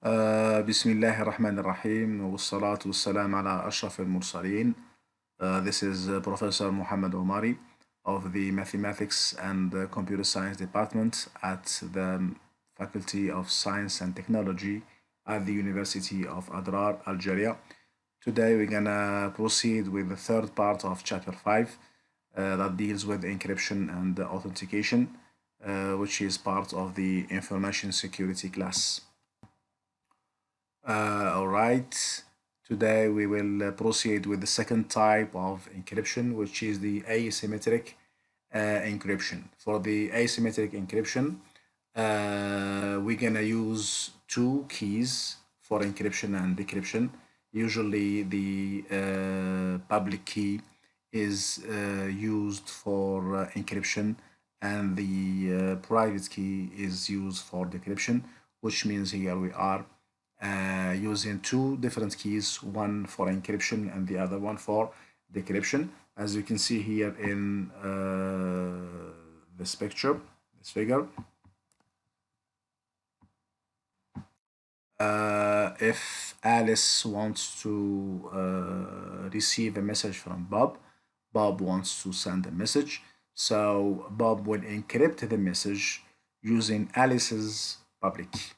بسم الله الرحمن الرحيم والصلاة والسلام على أشرف المرسلين. This is Professor Mohammed Omari of the Mathematics and Computer Science Department at the Faculty of Science and Technology at the University of Adrar, Algeria. Today we're gonna proceed with the third part of Chapter 5 that deals with encryption and authentication, which is part of the Information Security class. All right, today we will proceed with the second type of encryption, which is the asymmetric encryption. For the asymmetric encryption, we're gonna use two keys for encryption and decryption. Usually the public key is used for encryption, and the private key is used for decryption, which means here we are using two different keys, one for encryption and the other one for decryption. As you can see here in this picture, this figure. If Alice wants to receive a message from Bob, Bob wants to send a message. So Bob will encrypt the message using Alice's public key.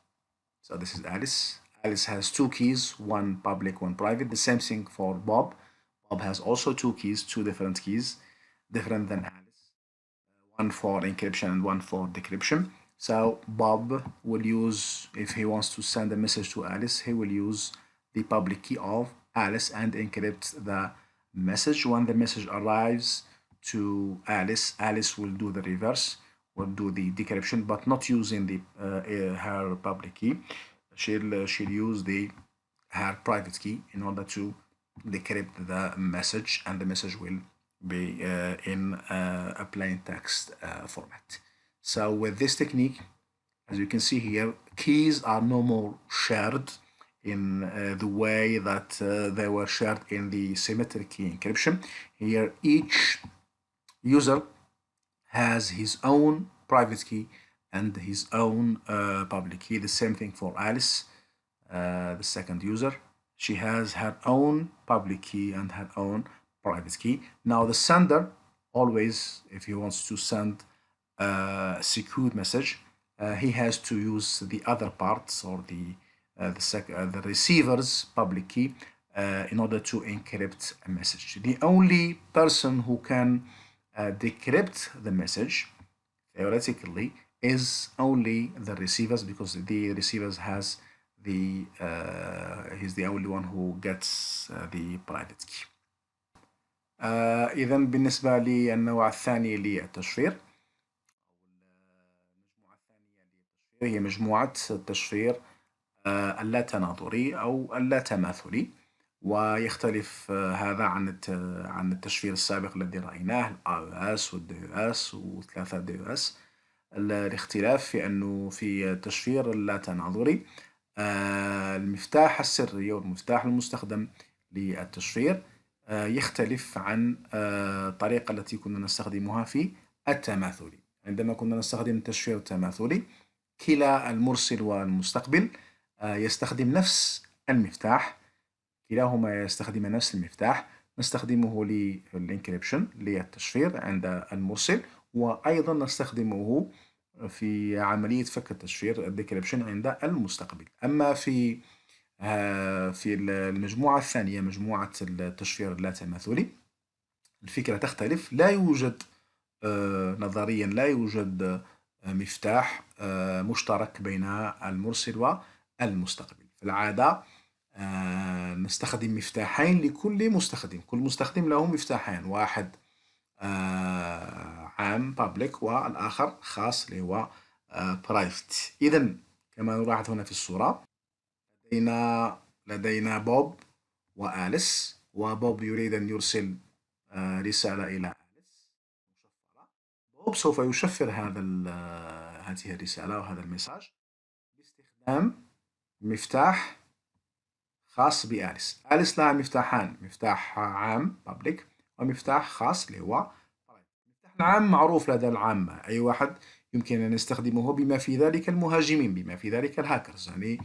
So this is Alice. Alice has two keys, one public, one private. The same thing for Bob. Bob has also two keys, two different keys, different than Alice. One for encryption and one for decryption. So Bob will use, if he wants to send a message to Alice, he will use the public key of Alice and encrypt the message. When the message arrives to Alice, Alice will do the reverse, will do the decryption, but not using the her public key. She'll use her private key in order to decrypt the message, and the message will be in a plain text format. So with this technique, as you can see here, keys are no more shared in the way that they were shared in the symmetric key encryption. Here, each user has his own private key and his own public key. The same thing for Alice, the second user. She has her own public key and her own private key. Now the sender always, if he wants to send a secure message, he has to use the other parts or the receiver's public key in order to encrypt a message. The only person who can decrypt the message, theoretically, is only the receivers, because the receivers has he's the only one who gets the private key. إذا بالنسبة للنوع الثاني للتشفير، المجموعة الثانية للتشفير هي مجموعة التشفير اللاتناظري أو اللاتماثلي، ويختلف هذا عن التشفير السابق الذي رأيناه الAES والDES وثلاثة DES. الاختلاف في أنه في التشفير اللاتناظري المفتاح السري والمفتاح المستخدم للتشفير يختلف عن الطريقة التي كنا نستخدمها في التماثلي. عندما كنا نستخدم التشفير التماثلي، كلا المرسل والمستقبل يستخدم نفس المفتاح، كلاهما يستخدم نفس المفتاح، نستخدمه للإنكريبشن للتشفير عند المرسل، وأيضا نستخدمه في عملية فك التشفير الديكريبشن عند المستقبل. أما في المجموعة الثانية، مجموعة التشفير اللاتماثلي، الفكرة تختلف. لا يوجد نظريا لا يوجد مفتاح مشترك بين المرسل والمستقبل. في العادة نستخدم مفتاحين لكل مستخدم، كل مستخدم له مفتاحين، واحد عام public والآخر خاص اللي هو private. إذن كما نلاحظ هنا في الصورة، لدينا بوب وآليس، وبوب يريد أن يرسل رسالة إلى آليس مشفرة. بوب سوف يشفر هذه الرسالة وهذا المساج باستخدام مفتاح خاص بآليس. آليس لها مفتاحان، مفتاح عام public ومفتاح خاص اللي هو المفتاح العام معروف لدى العامة، أي واحد يمكن أن يستخدمه، بما في ذلك المهاجمين، بما في ذلك الهاكرز. يعني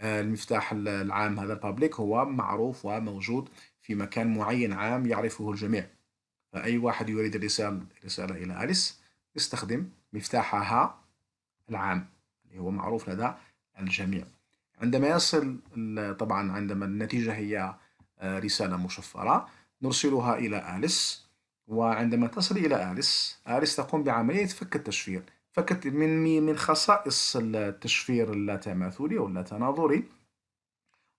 المفتاح العام هذا public هو معروف وموجود في مكان معين عام يعرفه الجميع. فأي واحد يريد الرسالة إلى أليس يستخدم مفتاحها العام اللي هو معروف لدى الجميع. عندما يصل طبعا عندما النتيجة هي رسالة مشفرة نرسلها إلى أليس، وعندما تصل إلى أليس تقوم بعملية فك التشفير. من خصائص التشفير اللاتماثلي أو اللاتناظري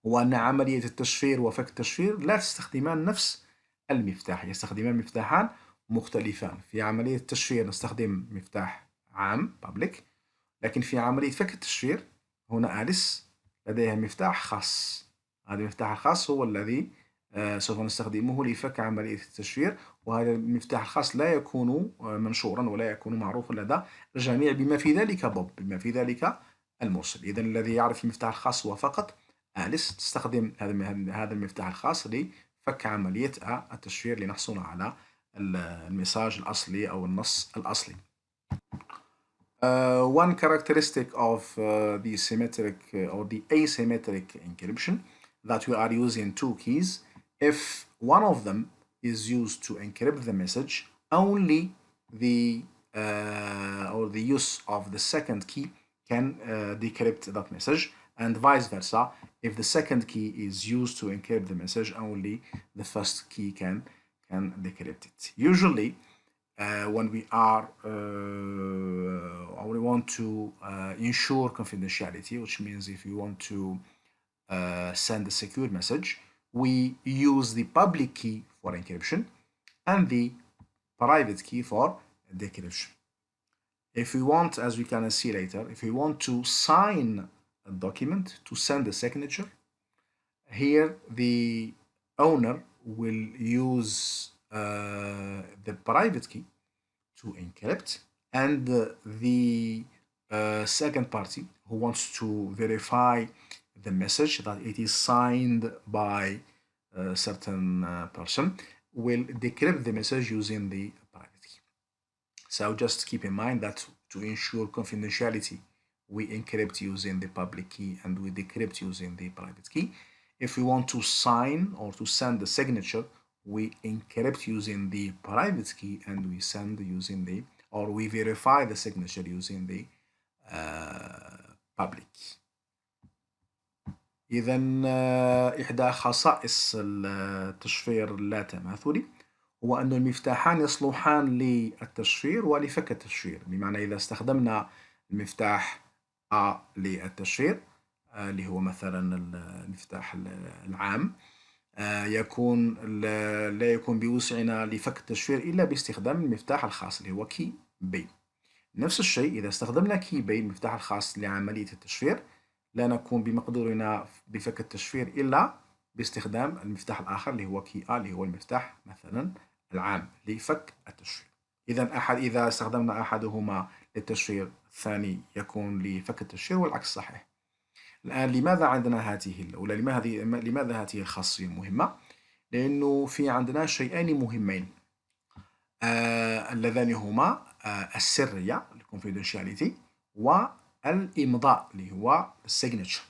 هو أن عملية التشفير وفك التشفير لا تستخدمان نفس المفتاح، يستخدمان مفتاحان مختلفان. في عملية التشفير نستخدم مفتاح عام public، لكن في عملية فك التشفير هنا أليس لديها مفتاح خاص. هذا المفتاح الخاص هو الذي سوف نستخدمه لفك عملية التشفير، وهذا المفتاح الخاص لا يكون منشورا ولا يكون معروفا لدى الجميع بما في ذلك بوب، بما في ذلك المرسل. إذن الذي يعرف المفتاح الخاص هو فقط أليس. تستخدم هذا المفتاح الخاص لفك عملية التشفير لنحصل على المساج الأصلي أو النص الأصلي. One characteristic of the symmetric or the asymmetric encryption that we are using two keys. If one of them is used to encrypt the message, only the or the use of the second key can decrypt that message, and vice versa. If the second key is used to encrypt the message, only the first key can decrypt it. Usually, when we are we want to ensure confidentiality, which means if we want to send a secure message, we use the public key for encryption and the private key for decryption. If we want, as we can see later, if we want to sign a document to send a signature, here the owner will use the private key to encrypt, and the second party who wants to verify the message that it is signed by a certain person will decrypt the message using the private key. So just keep in mind that to ensure confidentiality, we encrypt using the public key and we decrypt using the private key. If we want to sign or to send the signature, we encrypt using the private key and we send using the, or we verify the signature using the public key. إذا إحدى خصائص التشفير اللاتماثلي هو أن المفتاحان يصلحان للتشفير ولفك التشفير. بمعنى إذا استخدمنا المفتاح A للتشفير اللي هو مثلا المفتاح العام، يكون لا يكون بوسعنا لفك التشفير إلا باستخدام المفتاح الخاص اللي هو كي بي. نفس الشيء إذا استخدمنا كي بي المفتاح الخاص لعملية التشفير لا نكون بمقدورنا بفك التشفير إلا باستخدام المفتاح الآخر اللي هو كي اللي هو المفتاح مثلا العام لفك التشفير. إذا استخدمنا أحدهما للتشفير الثاني يكون لفك التشفير والعكس صحيح. الآن لماذا عندنا هذه الأولى؟ لماذا هذه الخاصية مهمة؟ لأنه في عندنا شيئان مهمين اللذان هما السرية الكونفيدنشاليتي والإمضاء اللي هو السيجنتشر.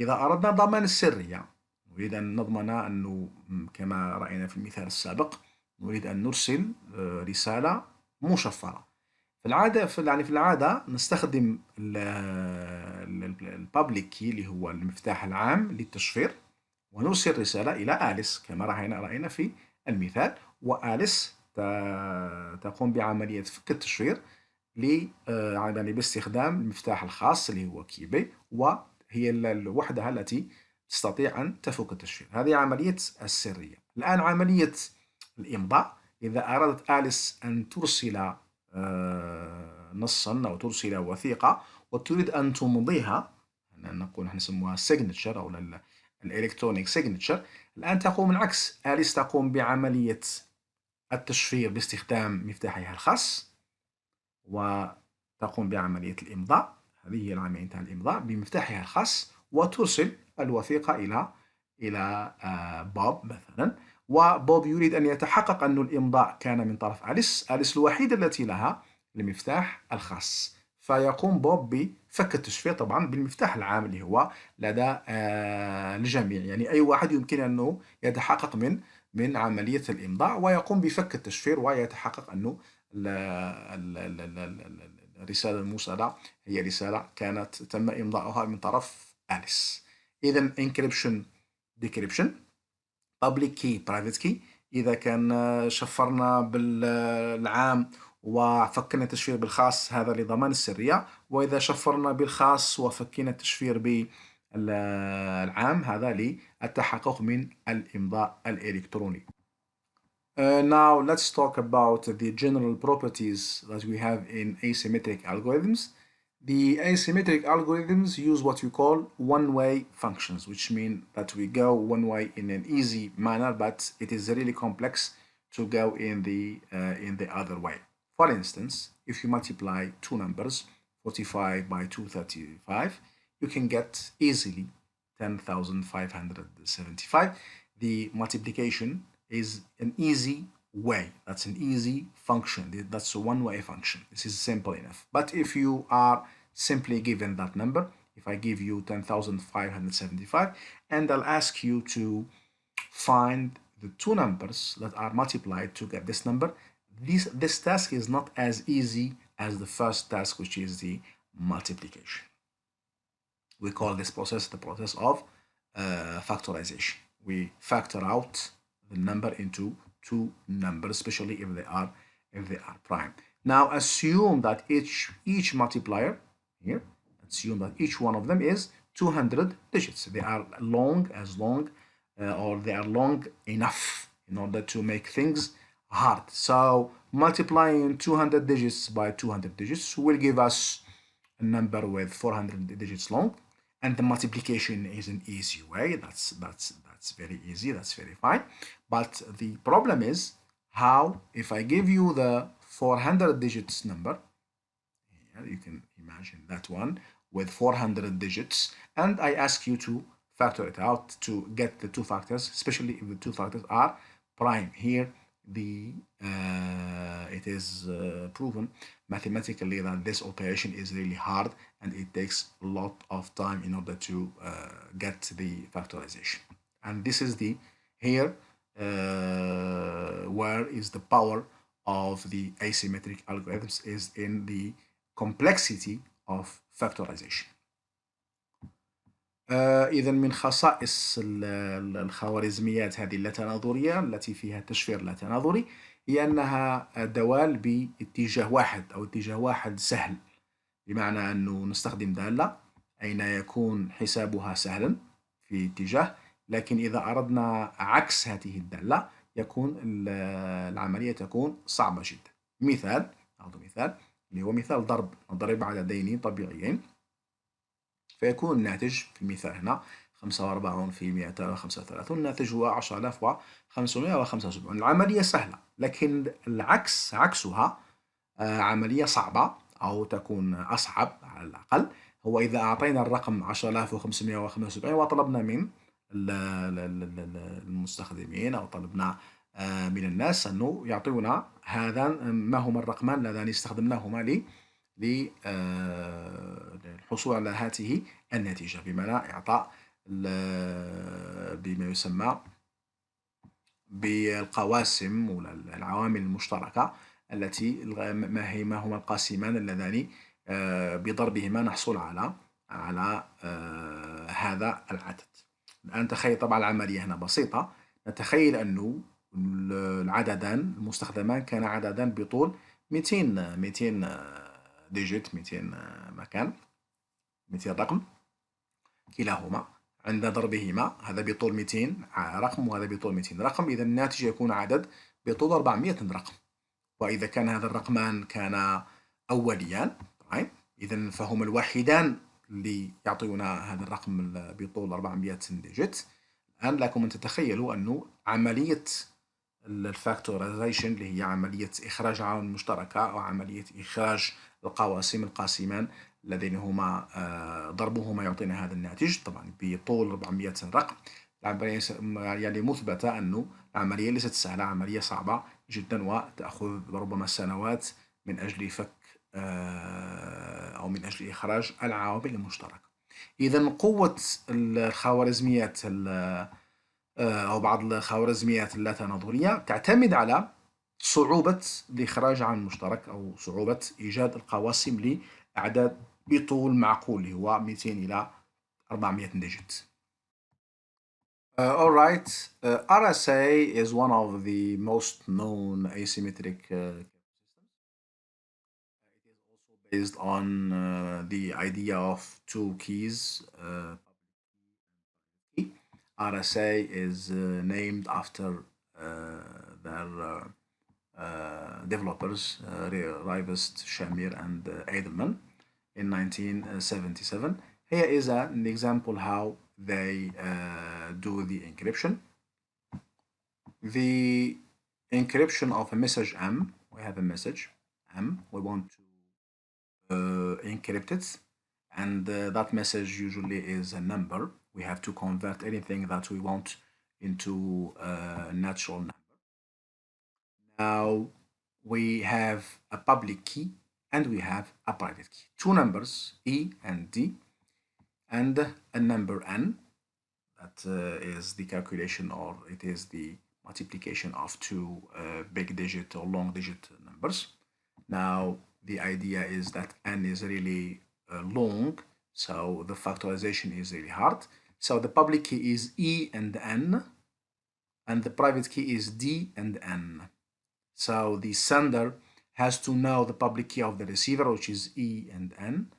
إذا أردنا ضمان السرية نريد أن نضمن أنه كما رأينا في المثال السابق نريد أن نرسل رسالة مشفرة. في العادة نستخدم البابليك كي اللي هو المفتاح العام للتشفير ونرسل رسالة إلى أليس كما رأينا في المثال، وأليس تقوم بعملية فك التشفير باستخدام المفتاح الخاص اللي هو كيبي، وهي الوحدة التي تستطيع أن تفك التشفير. هذه عملية السرية. الآن عملية الإمضاء، إذا أرادت أليس أن ترسل نصا أو ترسل وثيقة وتريد أن تمضيها، نقول نحن نسموها signature أو الالكترونيك signature، الآن تقوم العكس. أليس تقوم بعملية التشفير باستخدام مفتاحها الخاص وتقوم بعملية الإمضاء، هذه هي العملية تاع الإمضاء بمفتاحها الخاص، وترسل الوثيقة إلى بوب مثلا، وبوب يريد أن يتحقق أن الإمضاء كان من طرف أليس الوحيدة التي لها المفتاح الخاص، فيقوم بوب فك التشفير طبعا بالمفتاح العام اللي هو لدى الجميع، يعني أي واحد يمكن أنه يتحقق من عملية الإمضاء ويقوم بفك التشفير ويتحقق أنه الرسالة الموصلة هي رسالة كانت تم إمضاؤها من طرف أليس. إذا encryption decryption public key private key. إذا كان شفرنا بالعام وفكنا التشفير بالخاص هذا لضمان السرية، وإذا شفرنا بالخاص وفكينا التشفير بالعام هذا للتحقق من الإمضاء الإلكتروني. Now let's talk about the general properties that we have in asymmetric algorithms. The asymmetric algorithms use what we call one-way functions, which mean that we go one way in an easy manner, but it is really complex to go in the other way. For instance, if you multiply two numbers, 45 by 235, you can get easily 10,575. The multiplication is an easy way. That's an easy function. That's a one-way function. This is simple enough. But if you are simply given that number, if I give you 10,575 and I'll ask you to find the two numbers that are multiplied to get this number, this task is not as easy as the first task, which is the multiplication. We call this process the process of factorization. We factor out the number into two numbers, especially if they are prime. Now assume that each multiplier here, assume that each one of them is 200 digits. They are long or they are long enough in order to make things hard. So multiplying 200 digits by 200 digits will give us a number with 400 digits long, and the multiplication is an easy way. That's very easy, that's very fine. But the problem is how, if I give you the 400 digits number, here you can imagine that one with 400 digits, and I ask you to factor it out to get the two factors, especially if the two factors are prime. Here it is proven mathematically that this operation is really hard and it takes a lot of time in order to get the factorization. And this is here where is the power of the asymmetric algorithms, is in the complexity of factorization. إذا من خصائص الخوارزميات هذه اللاتناظرية التي فيها تشفير لا تناظري هي أنها دوال باتجاه واحد أو اتجاه واحد سهل، بمعنى أنه نستخدم دالة أين يكون حسابها سهلا في اتجاه، لكن إذا أردنا عكس هذه الدالة يكون العملية تكون صعبة جدا. مثال، نأخذ مثال اللي هو مثال ضرب عددين طبيعيين، فيكون الناتج في المثال هنا 45 في 235، الناتج هو 10,575. العملية سهلة، لكن العكس عكسها عملية صعبة أو تكون أصعب على الأقل. هو إذا أعطينا الرقم 10,575 وطلبنا من المستخدمين أو طلبنا من الناس أنه يعطونا هذا ما هما الرقمان اللذان استخدمناهما للحصول على هذه النتيجة، بمعنى إعطاء بما يسمى بالقواسم والعوامل المشتركة التي ما هما القاسمان اللذان بضربهما نحصل على هذا العدد. الآن تخيل، طبعا العملية هنا بسيطة، نتخيل أنه العددان المستخدمان كان عددان بطول 200 ديجيت، 200 مكان، 200 رقم كلاهما، عند ضربهما هذا بطول 200 رقم وهذا بطول 200 رقم، إذا الناتج يكون عدد بطول 400 رقم. وإذا كان هذا الرقمان كان أوليان إذا فهما الوحيدان اللي يعطينا هذا الرقم بطول 400 ديجيت. الآن لكم أن تتخيلوا أنه عملية الفاكتورايزيشن اللي هي عملية إخراج عوامل مشتركة أو عملية إخراج القواسم الذين هما ضربهما يعطينا هذا الناتج، طبعا بطول 400 رقم. العملية يعني مثبتة أنه العملية ليست سهلة، عملية صعبة جدا وتأخذ ربما سنوات من أجل فك أو من أجل إخراج العوامل المشتركة. إذا قوة الخوارزميات أو بعض الخوارزميات اللاتنظرية تعتمد على صعوبة الإخراج عن المشترك أو صعوبة إيجاد القواسم لأعداد بطول معقول اللي هو 200 إلى 400 ديجيت. All right, RSA is one of the most known asymmetric systems. It is also based on the idea of two keys. RSA is named after their developers, Rivest, Shamir, and Edelman in 1977. Here is an example how they do the encryption. The encryption of a message M, we have a message M, we want to encrypt it, and that message usually is a number. We have to convert anything that we want into a natural number. Now we have a public key and we have a private key. Two numbers, E and D, and a number N, that is the calculation, or it is the multiplication of two big digit or long digit numbers. Now the idea is that N is really long, so the factorization is really hard. So the public key is E and N, and the private key is D and N. So the sender has to know the public key of the receiver, which is E and N.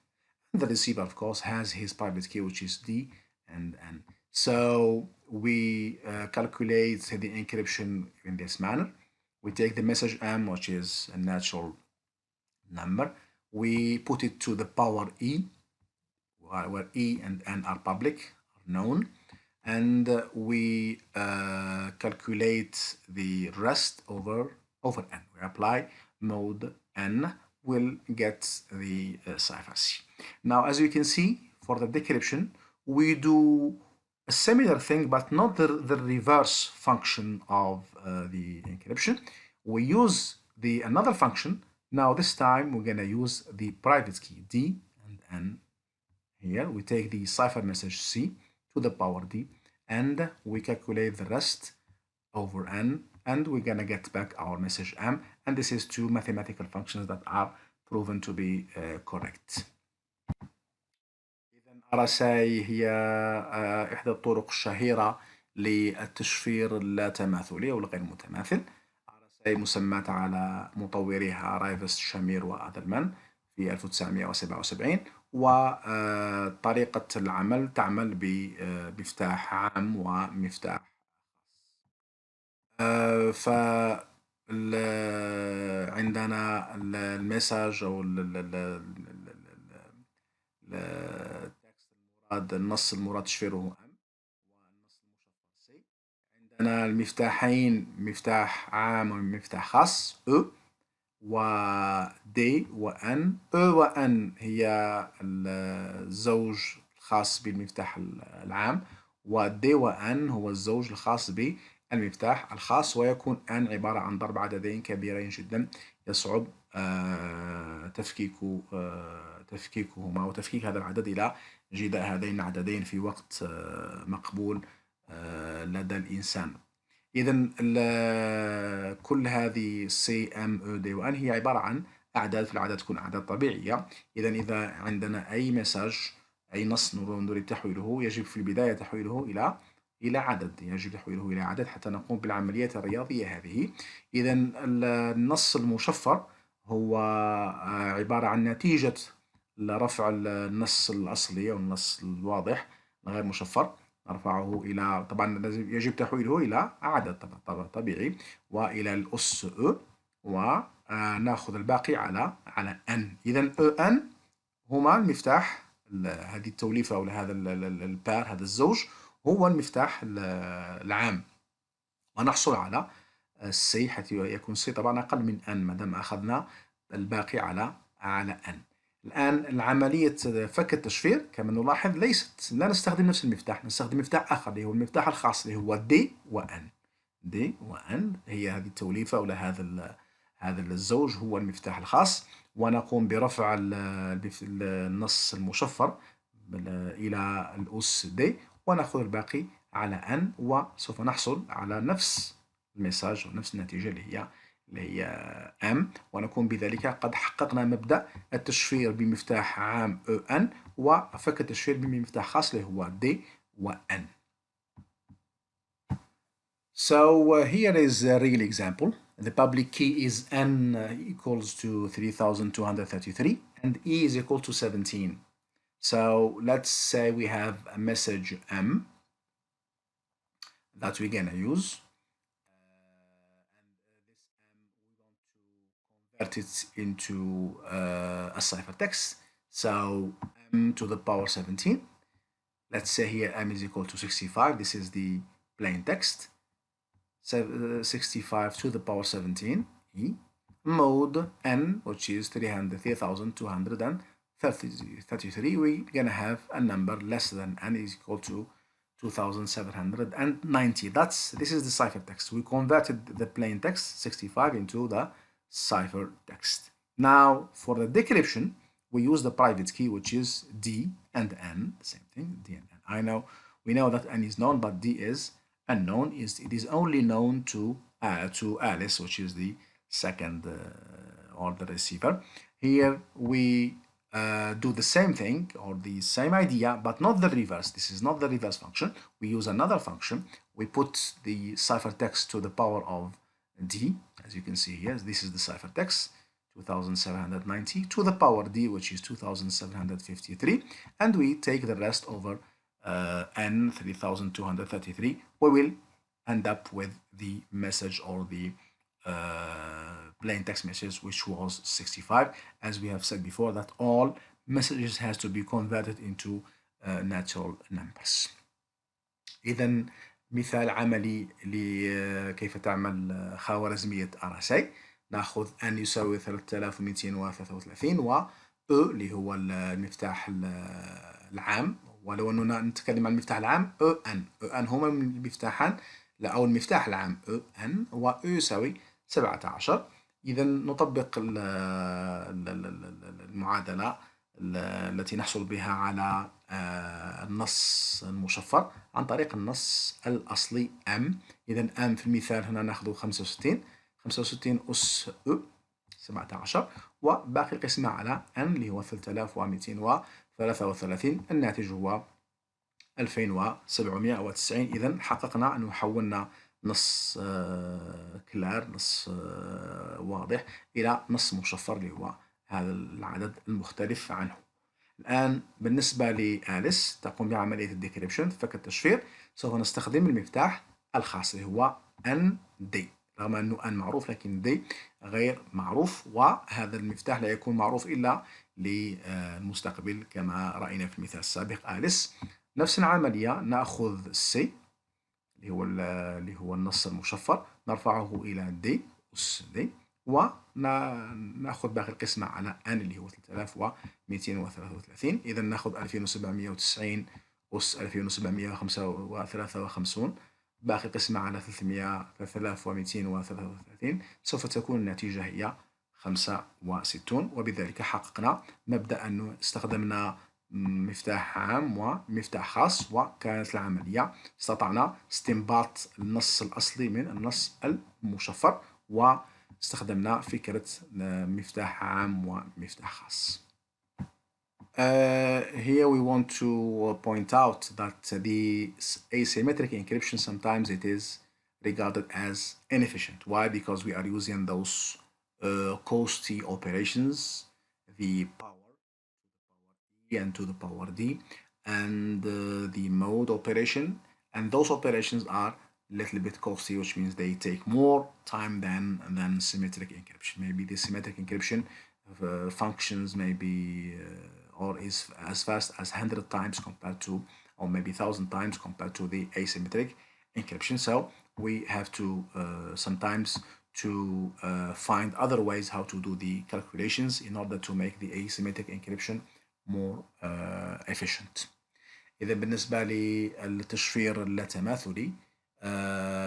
And the receiver, of course, has his private key, which is D and N. So we calculate the encryption in this manner. We take the message M, which is a natural number. We put it to the power E, where E and N are public, are known. And we calculate the rest over N. We apply mode N, will get the cipher C. Now, as you can see, for the decryption, we do a similar thing, but not the reverse function of the encryption. We use another function. Now, this time, we're going to use the private key, D and N. Here, we take the cipher message C to the power D, and we calculate the rest over N, and we're gonna get back our message M, and this is two mathematical functions that are proven to be correct. إذا RSA هي إحدى الطرق الشهيرة للتشفير اللاتماثلي أو الغير متماثل. RSA مسماة على مطوريها رايفست، شامير، وأدلمان في 1977. وطريقة العمل تعمل بمفتاح عام ومفتاح ف عندنا المساج أو النص المراد تشفيره M، والنص المشفر C. عندنا المفتاحين، مفتاح عام ومفتاح خاص E، و D و N. E و N هي الزوج الخاص بالمفتاح العام، و D و N هو الزوج الخاص بالمفتاح الخاص، ويكون N عبارة عن ضرب عددين كبيرين جدا يصعب تفكيكهما وتفكيك هذا العدد إلى جداء هذين العددين في وقت مقبول لدى الإنسان. إذا كل هذه C M E D و N هي عبارة عن أعداد، في العادة تكون أعداد طبيعية. إذا عندنا أي مساج، أي نص نريد تحويله، يجب في البداية تحويله إلى عدد، يجب تحويله إلى عدد حتى نقوم بالعمليات الرياضية هذه. إذا النص المشفر هو عبارة عن نتيجة لرفع النص الأصلي أو النص الواضح غير مشفر، نرفعه إلى، طبعا يجب تحويله إلى عدد طبيعي، وإلى الأس E، ونأخذ الباقي على N. إذا E N هما المفتاح، هذه التوليفة أو هذا البار، هذا الزوج هو المفتاح العام، ونحصل على C، حيث يكون C طبعا أقل من N ما دام أخذنا الباقي على N. الآن العملية فك التشفير كما نلاحظ لا نستخدم نفس المفتاح، نستخدم مفتاح آخر اللي هو المفتاح الخاص اللي هو D و N. D و N هي هذه التوليفة، أو هذا الزوج هو المفتاح الخاص، ونقوم برفع النص المشفر إلى الأس دي، ونأخذ الباقي على N، وسوف نحصل على نفس المساج ونفس النتيجة اللي هي M، ونكون بذلك قد حققنا مبدأ التشفير بمفتاح عام EN وفك التشفير بمفتاح خاص اللي هو D و N. So here is a real example. The public key is N equals to 3233 and E is equal to 17. So let's say we have a message M that we're gonna use. And this M, we want to convert it into a ciphertext. So M to the power 17. Let's say here M is equal to 65. This is the plain text. 65 to the power 17 E mode N, which is 3,233. We're gonna have a number less than N is equal to 2,790. This is the ciphertext. We converted the plain text 65 into the ciphertext. Now for the decryption, we use the private key, which is D and N, the same thing, D and N. We know that N is known, but D is unknown. It is only known to Alice, which is the second or the receiver. Here we do the same thing or the same idea, but not the reverse. This is not the reverse function. We use another function. We put the ciphertext to the power of D, as you can see here. This is the ciphertext, 2790 to the power D, which is 2753, and we take the rest over N 3233. We will end up with the message or the plain text message, which was 65, as we have said before that all messages has to be converted into natural numbers. إذا مثال عملي لكيف تعمل خوارزمية ارسال. ناخذ ان يساوي 3233 و اللي هو المفتاح العام، ولو اننا نتكلم عن المفتاح العام ان هما المفتاحان او المفتاح العام ان و يساوي 17. اذا نطبق المعادلة التي نحصل بها على النص المشفر عن طريق النص الأصلي M. إذا M في المثال هنا نأخذ 65 أس 17 وباقي القسمة على N اللي هو 3233. الناتج هو 2790. إذا حققنا أنه حولنا نص كلار، نص واضح، إلى نص مشفر اللي هو هذا العدد المختلف عنه. الآن بالنسبة لآليس تقوم بعملية الديكريبشن، فك التشفير. سوف نستخدم المفتاح الخاص اللي هو ND، رغم أنه N معروف لكن D غير معروف، وهذا المفتاح لا يكون معروف إلا للمستقبل كما رأينا في المثال السابق آليس. نفس العملية نأخذ C اللي هو النص المشفر، نرفعه إلى D أس D، ونأخذ باقي القسمة على N اللي هو 3233. إذا نأخذ 2790 أس 2753، باقي القسمة على 3233. سوف تكون النتيجة هي 65. وبذلك حققنا مبدأ أنه استخدمنا مفتاح عام ومفتاح خاص، وكانت العملية استطعنا استنباط النص الأصلي من النص المشفر، واستخدمنا فكرة مفتاح عام ومفتاح خاص. Here we want to point out that the asymmetric encryption sometimes it is regarded as inefficient. Why? Because we are using those costly operations, the power and to the power D, and the mode operation, and those operations are a little bit costly, which means they take more time than symmetric encryption. Maybe the symmetric encryption functions maybe or is as fast as 100 times compared to, or maybe 1,000 times compared to the asymmetric encryption. So we have to sometimes to find other ways how to do the calculations in order to make the asymmetric encryption more efficient. إذا بالنسبة للتشفير اللاتماثلي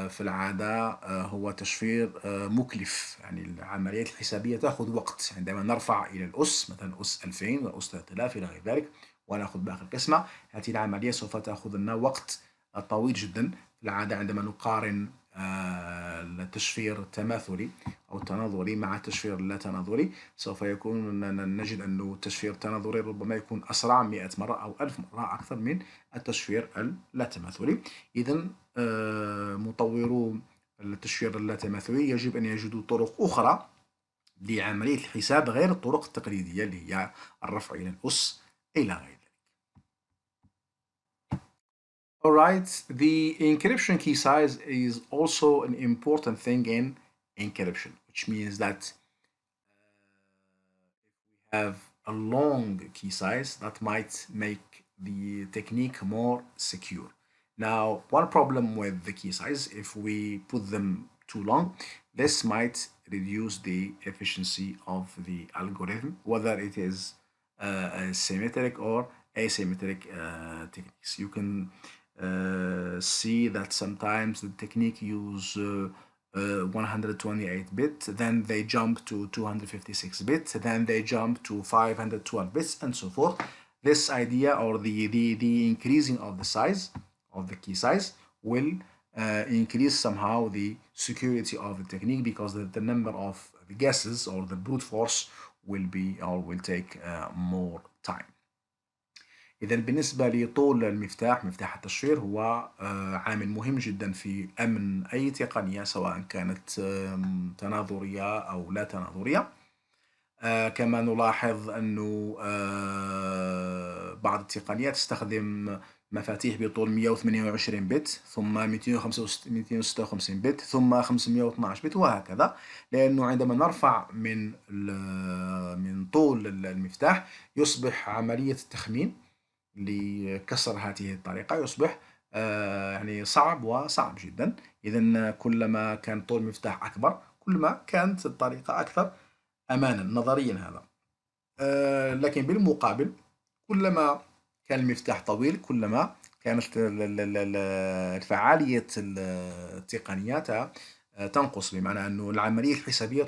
في العادة هو تشفير مكلف. يعني العمليات الحسابية تأخذ وقت. عندما نرفع إلى الأس مثلا أس 2000 وأس 3000 إلى غير ذلك ونأخذ باقي القسمة، هذه العملية سوف تأخذ لنا وقت طويل جدا. في العادة عندما نقارن التشفير التماثلي أو التناظري مع التشفير اللا تناظري، سوف يكون نجد أن التشفير التناظري ربما يكون أسرع 100 مرة أو 1000 مرة أكثر من التشفير اللا تماثلي. إذا مطورو التشفير اللا تماثلي يجب أن يجدوا طرق أخرى لعملية الحساب غير الطرق التقليدية اللي هي الرفع إلى الأس إلى غير ذلك. Alright, the encryption key size is also an important thing in encryption, which means that if we have a long key size, that might make the technique more secure. Now, one problem with the key size, if we put them too long, this might reduce the efficiency of the algorithm, whether it is symmetric or asymmetric techniques. You can see that sometimes the technique use 128 bit, then they jump to 256 bit, then they jump to 512 bits, and so forth. This idea, or the increasing of the size of the key size, will increase somehow the security of the technique, because the number of the guesses or the brute force will be or will take more time. إذا بالنسبة لطول المفتاح، مفتاح التشفير هو عامل مهم جدا في أمن أي تقنية سواء كانت تناظرية أو لا تناظرية. كما نلاحظ أنه بعض التقنيات تستخدم مفاتيح بطول 128 بت، ثم 256 بت، ثم 512 بت، وهكذا. لأنه عندما نرفع من طول المفتاح يصبح عملية التخمين لكسر هذه الطريقة يصبح يعني صعب وصعب جدا. إذا كلما كان طول المفتاح أكبر كلما كانت الطريقة أكثر أمانا نظريا هذا. لكن بالمقابل كلما كان المفتاح طويل كلما كانت فعالية التقنيات تنقص، بمعنى أنه العملية الحسابية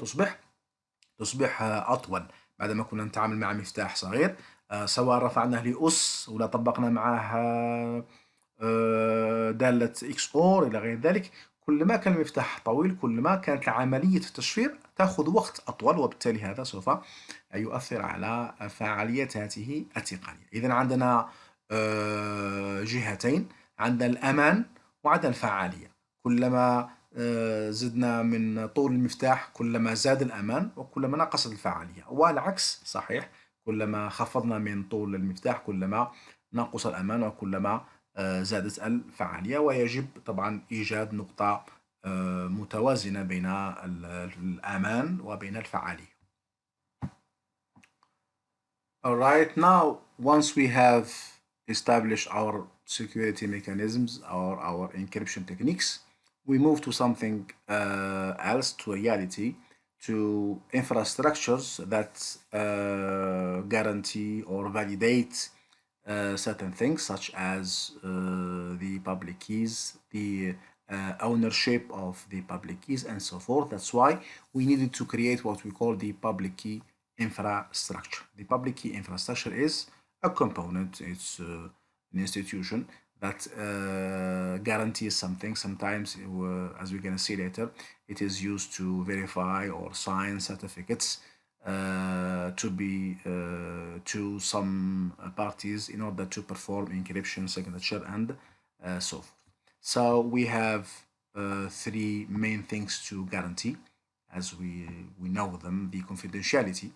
تصبح أطول. بعدما كنا نتعامل مع مفتاح صغير سواء رفعناه لأس ولا طبقنا معه دالة XOR إلى غير ذلك، كلما كان المفتاح طويل كلما كانت عملية التشفير تأخذ وقت أطول، وبالتالي هذا سوف يؤثر على فعالية هذه التقنية. إذن عندنا جهتين، عندنا الأمان وعندنا الفعالية. كلما زدنا من طول المفتاح كلما زاد الأمان وكلما نقصت الفعالية، والعكس صحيح، كلما خفضنا من طول المفتاح كلما نقص الأمان وكلما زادت الفعالية. ويجب طبعا إيجاد نقطة متوازنة بين الأمان وبين الفعالية. Alright, now once we have established our security mechanisms or our encryption techniques, we move to something else, to reality, to infrastructures that guarantee or validate certain things, such as the public keys, the ownership of the public keys, and so forth. That's why we needed to create what we call the public key infrastructure. The public key infrastructure is a component, it's an institution that guarantees something. Sometimes, as we're going to see later, it is used to verify or sign certificates to be to some parties in order to perform encryption, signature, and so forth. So we have three main things to guarantee, as we know them: the confidentiality,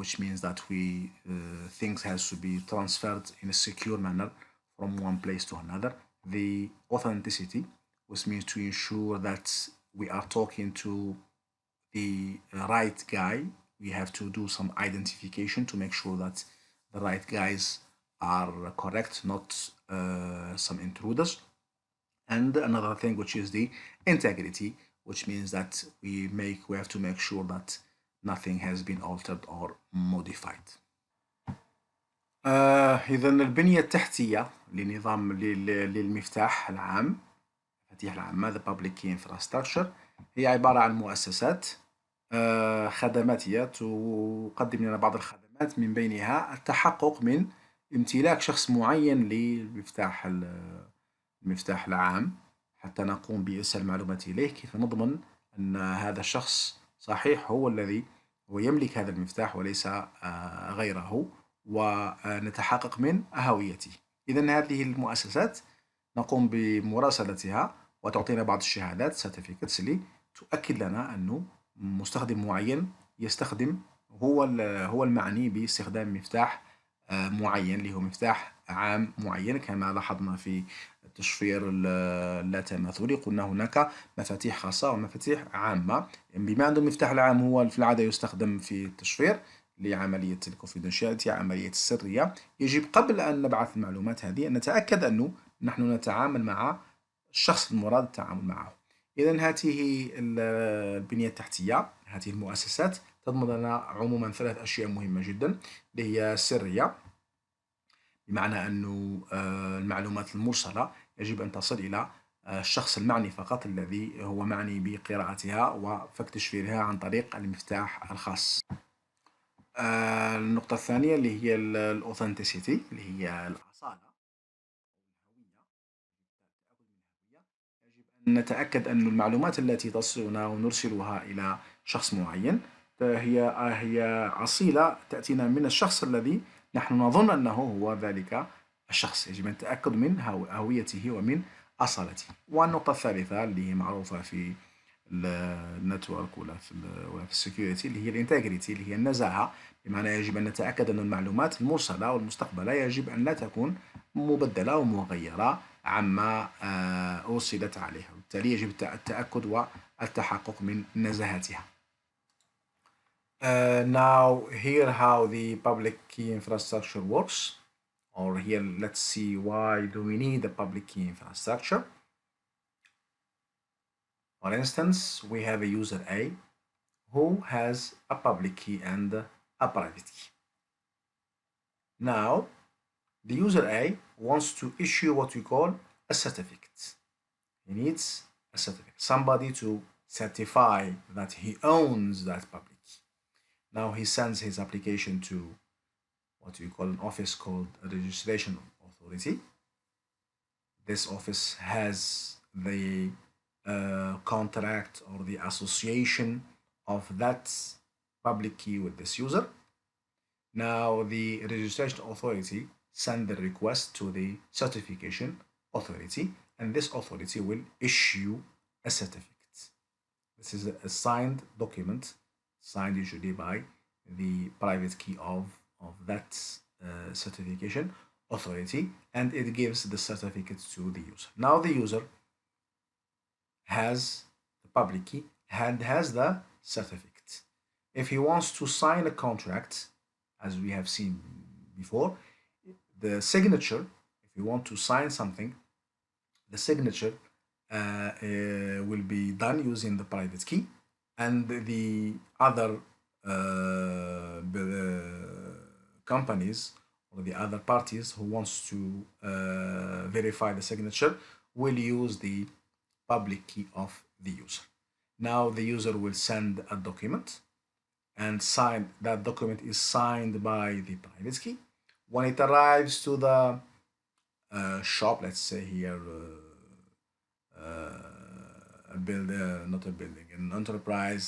which means that things has to be transferred in a secure manner from one place to another; the authenticity, which means to ensure that we are talking to the right guy. We have to do some identification to make sure that the right guys are correct, not some intruders. And another thing, which is the integrity, which means that we have to make sure that nothing has been altered or modified. إذا البنية التحتية للمفتاح العام المفاتيح العامة the public key infrastructure هي عبارة عن مؤسسات خدماتية تقدم لنا بعض الخدمات، من بينها التحقق من امتلاك شخص معين المفتاح العام حتى نقوم بإرسال المعلومات إليه. كيف نضمن أن هذا الشخص صحيح هو الذي هو يملك هذا المفتاح وليس غيره، ونتحقق من هويته. إذن هذه المؤسسات نقوم بمراسلتها وتعطينا بعض الشهادات certificates اللي تؤكد لنا أنه مستخدم معين يستخدم هو المعني باستخدام مفتاح معين اللي هو مفتاح عام معين. كما لاحظنا في التشفير اللاتماثلي قلنا هناك مفاتيح خاصة ومفاتيح عامة. بما أن المفتاح العام هو في العادة يستخدم في التشفير لعملية الكونفيدنشياليتي، عملية السرية، يجب قبل أن نبعث المعلومات هذه أن نتأكد أنه نحن نتعامل مع الشخص المراد التعامل معه. إذن هذه البنية التحتية، هذه المؤسسات تضمن لنا عموما 3 أشياء مهمة جدا، اللي هي السرية، بمعنى أن المعلومات المرسلة يجب أن تصل إلى الشخص المعني فقط الذي هو معني بقراءتها وفك تشفيرها عن طريق المفتاح الخاص. النقطة الثانية اللي هي الأوثنتيسيتي، اللي هي الأصالة، يجب أن نتأكد أن المعلومات التي تصلنا ونرسلها إلى شخص معين هي أصيلة تأتينا من الشخص الذي نحن نظن أنه هو ذلك الشخص. يجب أن نتأكد من هويته ومن أصالته. والنقطة الثالثة اللي هي معروفة في النتورك ولا في السكيورتي، اللي هي الانتجريتي، اللي هي النزاهة، بمعنى يجب أن نتأكد أن المعلومات المرسلة والمستقبلة يجب أن لا تكون مبدلة ومغيرة عما أرسلت عليها، وبالتالي يجب التأكد والتحقق من نزاهتها. Now here how the public key infrastructure works, or here let's see why do we need the public key infrastructure. For instance, we have a user A who has a public key and a private key. Now, the user A wants to issue what we call a certificate. He needs a certificate, somebody to certify that he owns that public key. Now he sends his application to what we call an office called a registration authority. This office has the contract or the association of that public key with this user. Now the registration authority send the request to the certification authority, and this authority will issue a certificate. This is a signed document, signed usually by the private key of that certification authority, and it gives the certificate to the user. Now the user has the public key and has the certificate. If he wants to sign a contract, as we have seen before, the signature, if you want to sign something, the signature will be done using the private key, and the other companies or the other parties who wants to verify the signature will use the public key of the user. Now the user will send a document, and that document is signed by the private key. When it arrives to the shop, let's say here an enterprise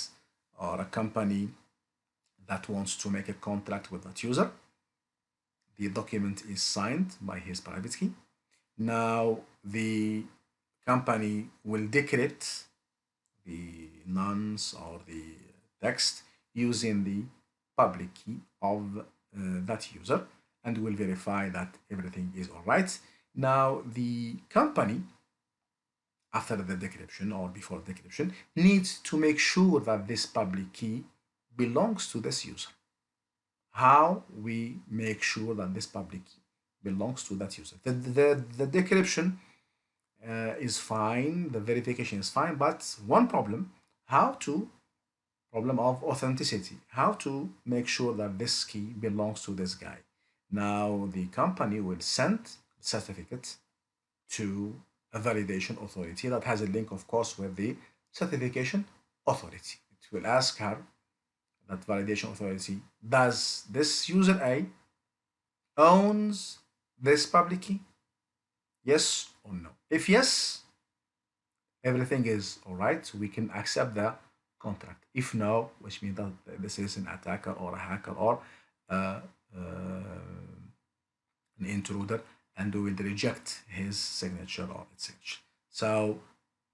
or a company that wants to make a contract with that user, the document is signed by his private key. Now the company will decrypt the nonce or the text using the public key of that user, and will verify that everything is all right. Now the company, after the decryption or before decryption, needs to make sure that this public key belongs to this user. How we make sure that this public key belongs to that user? The decryption is fine, the verification is fine, but one problem, problem of authenticity, how to make sure that this key belongs to this guy. Now the company will send certificate to a validation authority that has a link, of course, with the certification authority. It will ask her, that validation authority, does this user A owns this public key? Yes or no? If yes, everything is all right, we can accept the contract. If no, which means that this is an attacker or a hacker or an intruder, and we will reject his signature or its signature. So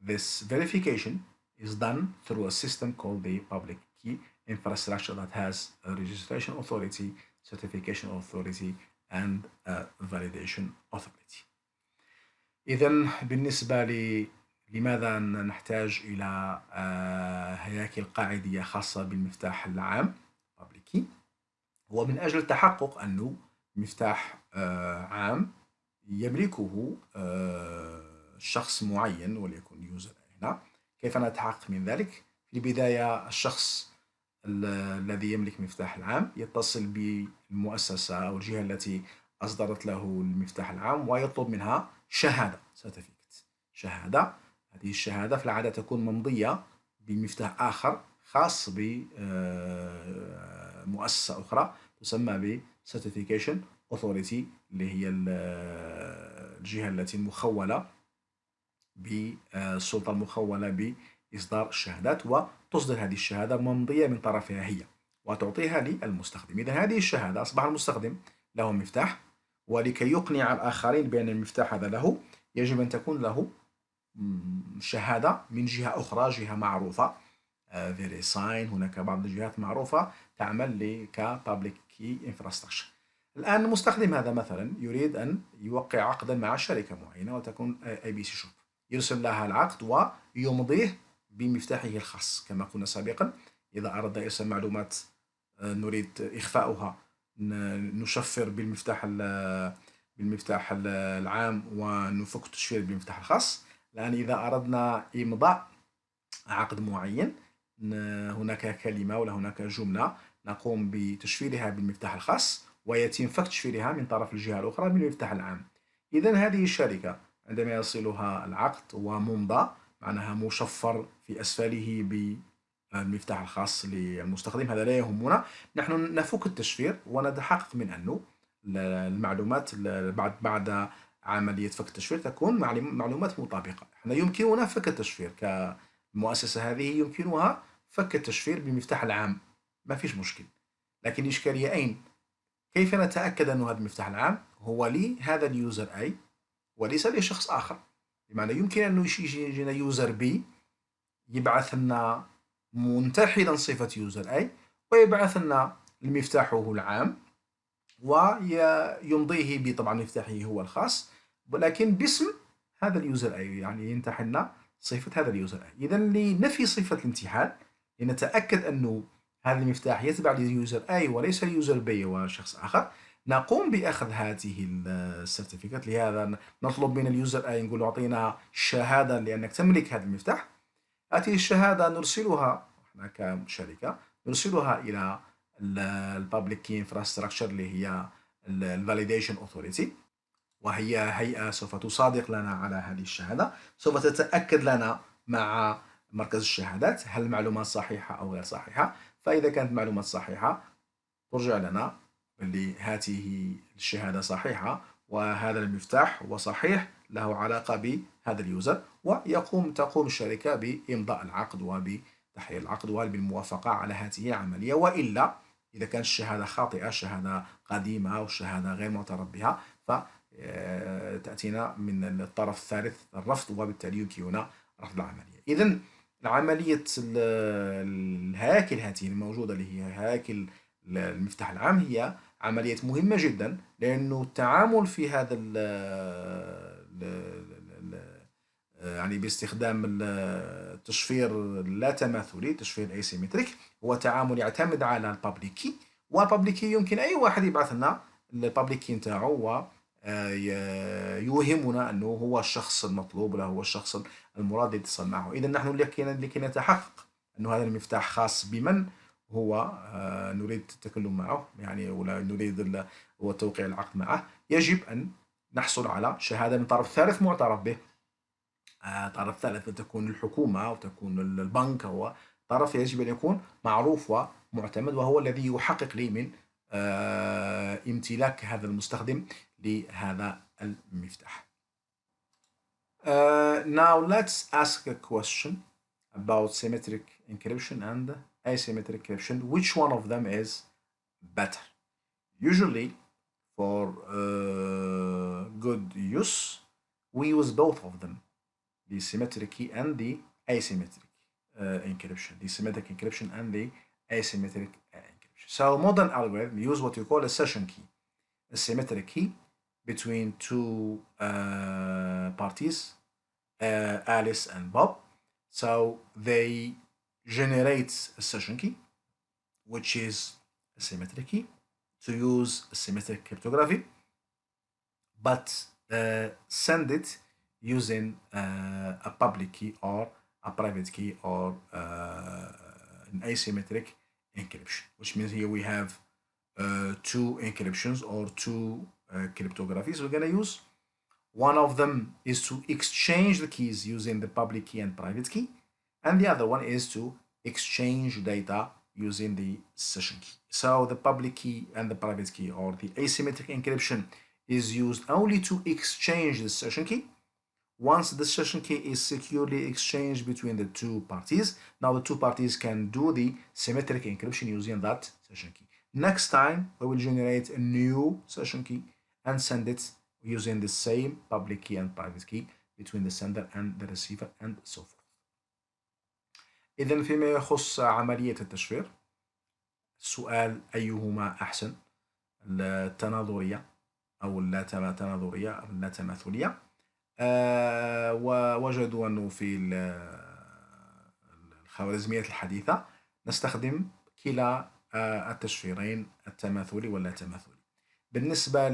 this verification is done through a system called the public key infrastructure that has a registration authority, certification authority, and a validation authority. إذا بالنسبة لماذا نحتاج إلى هياكل قاعدية خاصة بالمفتاح العام public key، هو من أجل التحقق أنه مفتاح عام يملكه شخص معين وليكن يوزر هنا. كيف نتحقق من ذلك؟ في البداية الشخص الذي يملك المفتاح العام يتصل بالمؤسسة أو الجهة التي أصدرت له المفتاح العام ويطلب منها شهادة certificate. شهادة، هذه الشهادة في العادة تكون ممضية بمفتاح آخر خاص بمؤسسة أخرى تسمى ب certification authority، اللي هي الجهة التي المخولة بالسلطة المخولة بإصدار الشهادات، وتصدر هذه الشهادة ممضية من طرفها هي وتعطيها للمستخدم. إذا هذه الشهادة أصبح المستخدم له مفتاح، ولكي يقنع الآخرين بأن المفتاح هذا له يجب أن تكون له شهادة من جهة أخرى، جهة معروفة VeriSign. هناك بعض الجهات معروفة تعمل كبابليك كي انفراستراكشر. الآن المستخدم هذا مثلا يريد أن يوقع عقدا مع شركة معينة وتكون ABC شوب، يرسل لها العقد ويمضيه بمفتاحه الخاص. كما قلنا سابقا، إذا أردنا إرسال معلومات نريد إخفاؤها نشفر بالمفتاح العام ونفك التشفير بالمفتاح الخاص. الآن إذا أردنا إمضاء عقد معين، هناك كلمة ولا هناك جملة نقوم بتشفيرها بالمفتاح الخاص ويتم فك تشفيرها من طرف الجهة الأخرى بالمفتاح العام. إذن هذه الشركة عندما يصلها العقد وممضى معناها مشفر في أسفله بالمفتاح الخاص للمستخدم، هذا لا يهمنا، نحن نفك التشفير ونتحقق من أنه المعلومات بعد عملية فك التشفير تكون معلومات مطابقة. احنا يمكننا فك التشفير كمؤسسة، هذه يمكنها فك التشفير بالمفتاح العام، ما فيش مشكل. لكن الإشكالية أين؟ كيف نتأكد أن هذا المفتاح العام هو لهذا اليوزر أي وليس لشخص آخر؟ بمعنى يمكن أنه يجينا يوزر بي يبعث لنا منتحلا صفة يوزر أي ويبعث لنا المفتاحه العام ويمضيه بطبعا مفتاحه هو الخاص، ولكن باسم هذا اليوزر أي، يعني ينتحلنا صفة هذا اليوزر أي. إذا لنفي صفة الانتحال، لنتأكد أنه هذا المفتاح يتبع لليوزر أي وليس ليوزر بي وشخص آخر، نقوم بأخذ هذه السيرتيفيكات. لهذا نطلب من اليوزر أي، نقول أعطينا شهادة لأنك تملك هذا المفتاح. هذه الشهادة نرسلها احنا كشركة، نرسلها إلى البابليك كي انفراستراكشر اللي هي الفاليديشن اوثوريتي، وهي هيئة سوف تصادق لنا على هذه الشهادة، سوف تتأكد لنا مع مركز الشهادات هل المعلومات صحيحة أو غير صحيحة. فإذا كانت المعلومات صحيحة ترجع لنا اللي هذه الشهادة صحيحة وهذا المفتاح هو صحيح له علاقة بهذا اليوزر، تقوم الشركة بإمضاء العقد وبتحرير العقد وبالموافقة على هذه العملية. وإلا إذا كانت الشهادة خاطئة، شهادة قديمة أو شهادة غير معترف بها، فتأتينا من الطرف الثالث الرفض، وبالتالي يمكننا رفض العملية. إذن عملية الهياكل هذه الموجودة اللي هي هياكل المفتاح العام هي عملية مهمة جدا، لأنه التعامل في هذا يعني باستخدام التشفير اللا تماثلي، تشفير asymmetric، هو تعامل يعتمد على البابليك كي، والبابليك كي يمكن أي واحد يبعث لنا البابليك كي نتاعو ويوهمنا أنه هو الشخص المطلوب ولا هو الشخص المراد للاتصال معه. إذا نحن لكي نتحقق أن هذا المفتاح خاص بمن هو نريد التكلم معه، يعني ولا نريد هو توقيع العقد معه، يجب أن نحصل على شهادة من طرف ثالث معترف به. طرف ثالث تكون الحكومة أو تكون البنك، أو طرف يجب أن يكون معروف ومعتمد، وهو الذي يحقق لي من امتلاك هذا المستخدم لهذا المفتاح. Now let's ask a question about symmetric encryption and asymmetric encryption. Which one of them is better? Usually, for good use, we use both of them, the symmetric key and the asymmetric encryption, the symmetric encryption and the asymmetric encryption. So modern algorithms use what you call a session key, a symmetric key between two parties, Alice and Bob. So they generate a session key, which is a symmetric key, to use asymmetric cryptography, but send it using a public key or a private key or an asymmetric encryption, which means here we have two encryptions or two cryptographies we're going to use. One of them is to exchange the keys using the public key and private key, and the other one is to exchange data using the session key. So the public key and the private key, or the asymmetric encryption, is used only to exchange the session key. Once the session key is securely exchanged between the two parties, now the two parties can do the symmetric encryption using that session key. Next time, we will generate a new session key and send it using the same public key and private key between the sender and the receiver and so forth. إذن فيما يخص عملية التشفير، السؤال أيهما أحسن، التناظرية أو اللاتناظرية أو اللاتماثلية، ووجدوا أنه في الخوارزميات الحديثة نستخدم كلا التشفيرين، التماثلي واللاتماثلي. بالنسبة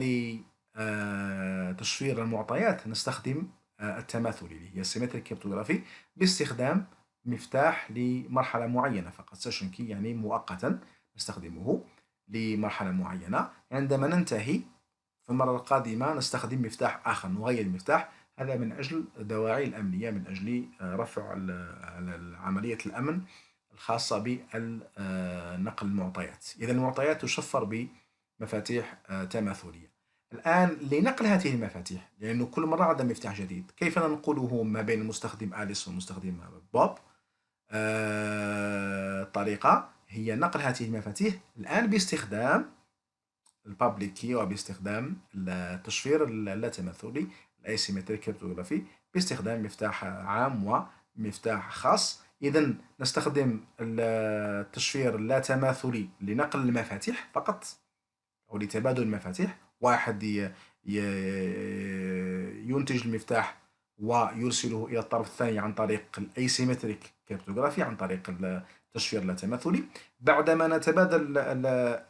لتشفير المعطيات نستخدم التماثلي اللي هي Symmetric Cryptography باستخدام مفتاح لمرحلة معينة فقط، سيشن كي يعني مؤقتا نستخدمه لمرحلة معينة. عندما ننتهي في المرة القادمة نستخدم مفتاح آخر، نغير المفتاح، هذا من أجل الدواعي الأمنية، من أجل رفع عملية الأمن الخاصة بنقل المعطيات. إذا المعطيات تشفر بمفاتيح تماثلية. الآن لنقل هذه المفاتيح، لأنه كل مرة عندنا مفتاح جديد، كيف ننقله ما بين المستخدم أليس والمستخدم بوب؟ الطريقة هي نقل هذه المفاتيح الآن باستخدام البابليك كي وباستخدام التشفير اللاتماثلي الاسيمتريك كريبتوغرافي باستخدام مفتاح عام ومفتاح خاص. إذن نستخدم التشفير اللاتماثلي لنقل المفاتيح فقط أو لتبادل المفاتيح، واحد ينتج المفتاح ويرسله إلى الطرف الثاني عن طريق الاسيمتريك كريبتوغرافي، عن طريق التشفير اللاتماثلي. بعدما نتبادل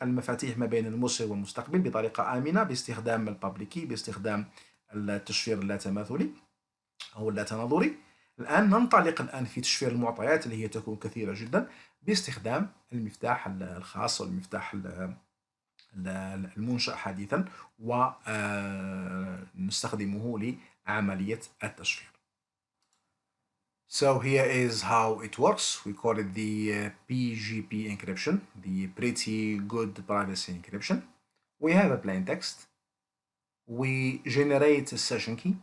المفاتيح ما بين المرسل والمستقبل بطريقة آمنة باستخدام البابليكي، باستخدام التشفير اللاتماثلي أو اللاتناظري. الآن ننطلق الآن في تشفير المعطيات اللي هي تكون كثيرة جدا باستخدام المفتاح الخاص والمفتاح المنشأ حديثا ونستخدمه لعملية التشفير. So here is how it works. We call it the Pgp encryption, the pretty good privacy encryption. We have a plain text. We generate a session key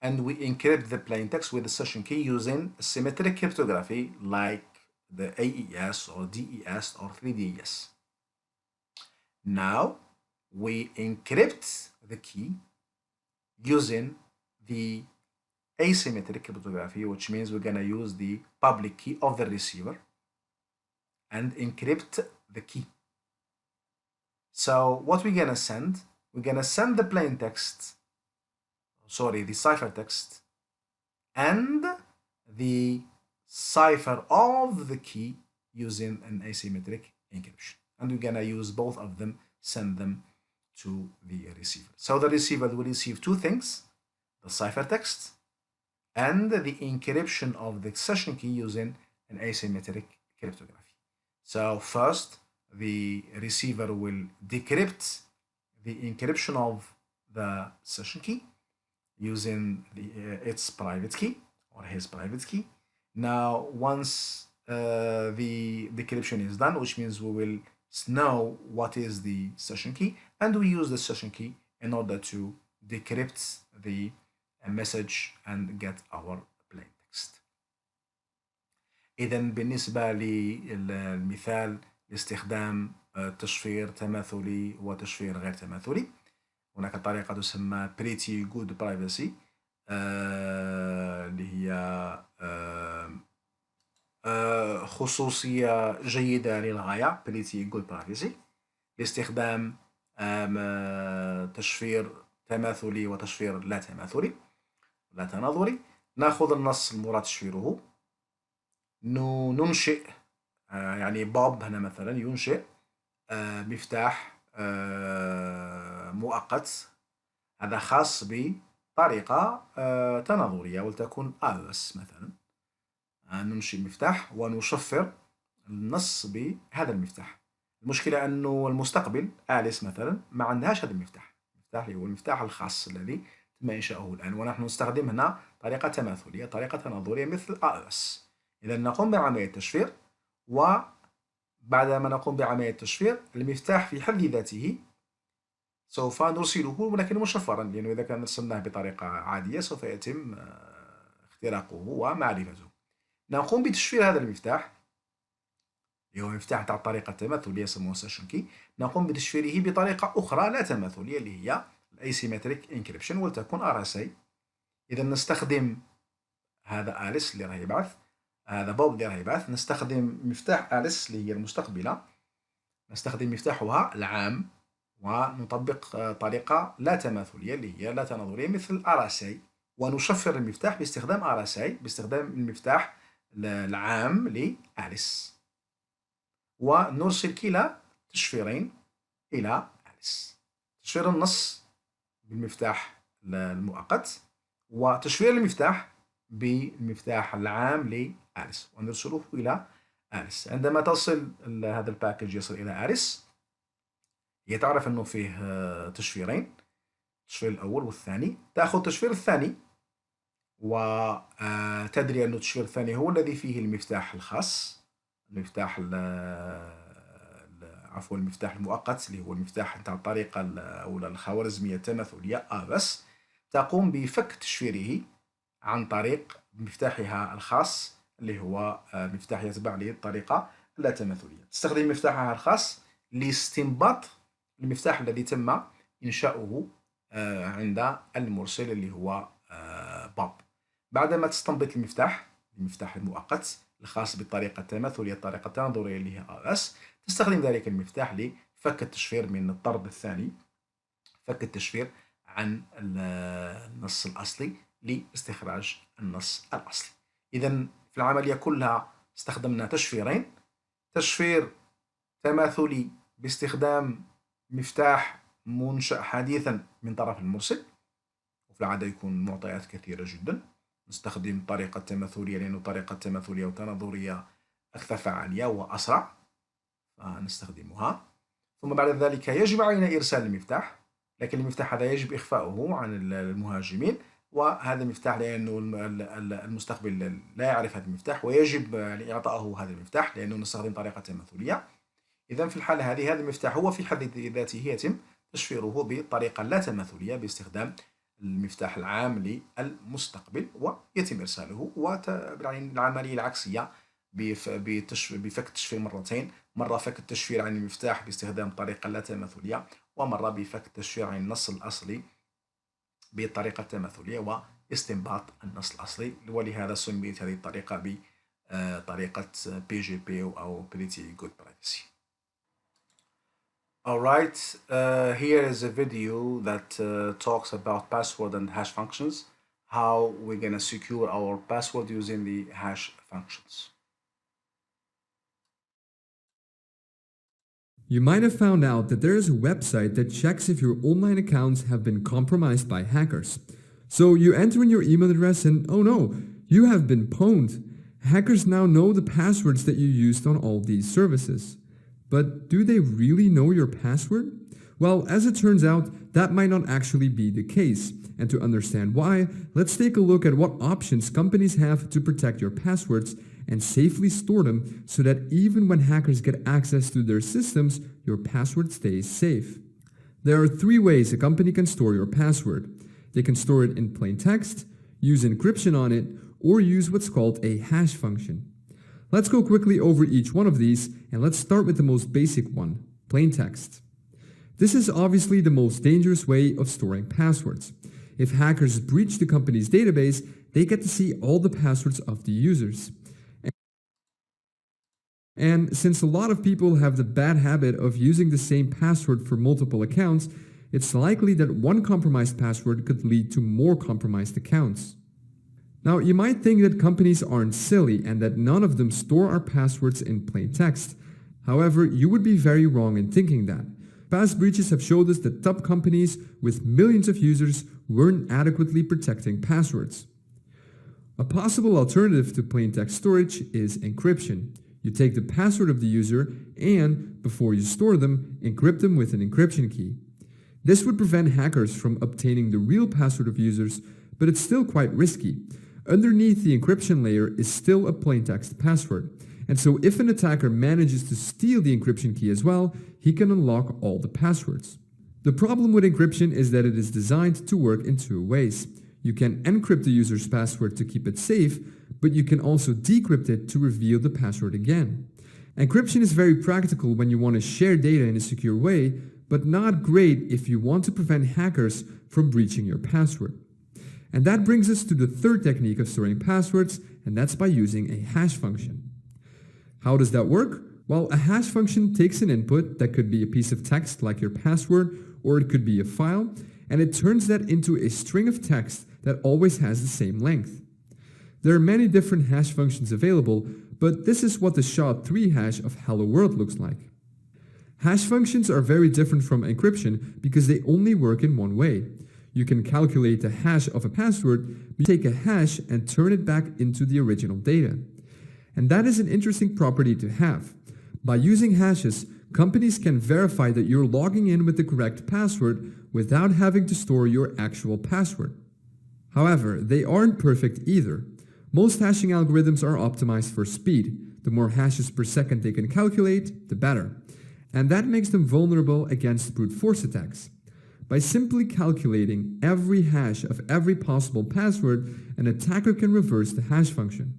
and we encrypt the plain text with the session key using symmetric cryptography like the AES or DES or 3DES. Now we encrypt the key using the asymmetric cryptography, which means we're going to use the public key of the receiver and encrypt the key. So what we're going to send? We're going to send the plain text, sorry, the ciphertext and the cipher of the key using an asymmetric encryption. And we're going to use both of them, send them to the receiver. So the receiver will receive two things, the ciphertext and the encryption of the session key using an asymmetric cryptography. So first, the receiver will decrypt the encryption of the session key using its private key or his private key. Now, once the decryption is done, which means we will know what is the session key, and we use the session key in order to decrypt the message and get our plain text. إذا بالنسبة للمثال لاستخدام تشفير تماثلي وتشفير غير تماثلي، هناك طريقة تسمى pretty good privacy اللي هي خصوصية جيدة للغاية pretty good privacy لاستخدام تشفير تماثلي وتشفير لا تماثلي لا تناظري. ناخذ النص المراد تشفيره، ننشئ يعني بوب هنا مثلا ينشئ مفتاح مؤقت، هذا خاص بطريقة تناظرية ولتكن AES مثلا. ننشئ مفتاح ونشفر النص بهذا المفتاح. المشكلة أنه المستقبل آليس مثلا ما عندهاش هذا المفتاح، المفتاح اللي هو المفتاح الخاص الذي تم إنشاؤه الآن، ونحن نستخدم هنا طريقة تماثلية، طريقة تناظرية مثل AES. إذا نقوم بعملية تشفير، وبعدما نقوم بعملية تشفير المفتاح في حد ذاته سوف نرسله ولكن مشفرا، لأنه إذا كان رسلناه بطريقة عادية سوف يتم اختراقه ومعرفته. نقوم بتشفير هذا المفتاح اللي هو مفتاح تاع الطريقة التماثلية يسموه سيشن كي، نقوم بتشفيره بطريقة أخرى لا تماثلية اللي هي Asymmetric Encryption ولتكن ارسال. إذا نستخدم هذا آليس اللي راه يبعث، هذا بوب اللي راه يبعث، نستخدم مفتاح آليس اللي هي المستقبلة، نستخدم مفتاحها العام ونطبق طريقة لا تماثلية اللي هي لا تناظرية مثل ارسال، ونشفر المفتاح باستخدام ارسال باستخدام المفتاح العام لآليس، ونرسل كلا تشفيرين إلى آليس، تشفير النص بالمفتاح المؤقت وتشفير المفتاح بالمفتاح العام لآليس ونرسله إلى آليس. عندما تصل هذا الباكج يصل إلى آليس، هي تعرف أنه فيه تشفيرين، التشفير الأول والثاني، تأخذ التشفير الثاني وتدري أن التشفير الثاني هو الذي فيه المفتاح الخاص، المفتاح عفوا المفتاح المؤقت اللي هو المفتاح نتاع الطريقة أو الخوارزمية التماثلية بس، تقوم بفك تشفيره عن طريق مفتاحها الخاص اللي هو مفتاح يتبع للطريقة اللا تماثلية. تستخدم مفتاحها الخاص لاستنباط المفتاح الذي تم إنشاؤه عند المرسل اللي هو بوب. بعدما تستنبط المفتاح المؤقت الخاص بالطريقة التماثلية الطريقة التناظرية اللي هي AES، تستخدم ذلك المفتاح لفك التشفير من الطرد الثاني، فك التشفير عن النص الأصلي لاستخراج النص الأصلي. إذا في العملية كلها استخدمنا تشفيرين، تشفير تماثلي باستخدام مفتاح منشأ حديثا من طرف المرسل، وفي العادة يكون معطيات كثيرة جدا، نستخدم طريقة تماثلية لأنه طريقة تماثلية وتناظرية أكثر فعالية وأسرع فنستخدمها. ثم بعد ذلك يجب علينا إرسال المفتاح، لكن المفتاح هذا يجب إخفاؤه عن المهاجمين، وهذا المفتاح لأنه المستقبل لا يعرف هذا المفتاح ويجب إعطائه هذا المفتاح لأنه نستخدم طريقة تماثلية. إذا في الحالة هذه هذا المفتاح هو في حد ذاته يتم تشفيره بطريقة لا تماثلية باستخدام المفتاح العام للمستقبل ويتم إرساله. والعملية العكسية بفك التشفير مرتين، مرة فك التشفير عن المفتاح باستخدام طريقة لا تماثلية، ومرة بفك التشفير عن النص الأصلي بالطريقة التماثلية واستنباط النص الأصلي، ولهذا سميت هذه الطريقة بطريقة PGP أو Pretty Good Privacy. Alright, here is a video that talks about password and hash functions, how we're gonna secure our password using the hash functions. You might have found out that there is a website that checks if your online accounts have been compromised by hackers. So you enter in your email address and oh no, you have been pwned. Hackers now know the passwords that you used on all these services. But do they really know your password? Well, as it turns out, that might not actually be the case. And to understand why, let's take a look at what options companies have to protect your passwords and safely store them so that even when hackers get access to their systems, your password stays safe. There are 3 ways a company can store your password. They can store it in plain text, use encryption on it, or use what's called a hash function. Let's go quickly over each one of these, and let's start with the most basic one, plain text. This is obviously the most dangerous way of storing passwords. If hackers breach the company's database, they get to see all the passwords of the users. And since a lot of people have the bad habit of using the same password for multiple accounts, it's likely that one compromised password could lead to more compromised accounts. Now, you might think that companies aren't silly and that none of them store our passwords in plain text. However, you would be very wrong in thinking that. Past breaches have showed us that top companies with millions of users weren't adequately protecting passwords. A possible alternative to plain text storage is encryption. You take the password of the user and, before you store them, encrypt them with an encryption key. This would prevent hackers from obtaining the real password of users, but it's still quite risky. Underneath the encryption layer is still a plain text password, and so if an attacker manages to steal the encryption key as well, he can unlock all the passwords. The problem with encryption is that it is designed to work in 2 ways. You can encrypt the user's password to keep it safe, but you can also decrypt it to reveal the password again. Encryption is very practical when you want to share data in a secure way, but not great if you want to prevent hackers from breaching your password. And that brings us to the 3rd technique of storing passwords, and that's by using a hash function. How does that work? Well, a hash function takes an input that could be a piece of text like your password, or it could be a file, and it turns that into a string of text that always has the same length. There are many different hash functions available, but this is what the SHA-3 hash of Hello World looks like. Hash functions are very different from encryption because they only work in one way. You can calculate the hash of a password, take a hash and turn it back into the original data. And that is an interesting property to have. By using hashes, companies can verify that you're logging in with the correct password without having to store your actual password. However, they aren't perfect either. Most hashing algorithms are optimized for speed. The more hashes per second they can calculate, the better. And that makes them vulnerable against brute force attacks. By simply calculating every hash of every possible password, an attacker can reverse the hash function.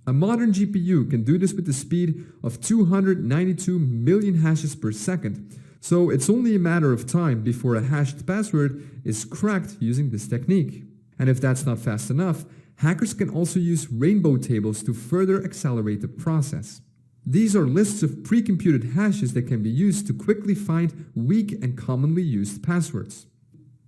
A modern GPU can do this with the speed of 292 million hashes per second, so it's only a matter of time before a hashed password is cracked using this technique. And if that's not fast enough, hackers can also use rainbow tables to further accelerate the process. These are lists of pre-computed hashes that can be used to quickly find weak and commonly used passwords.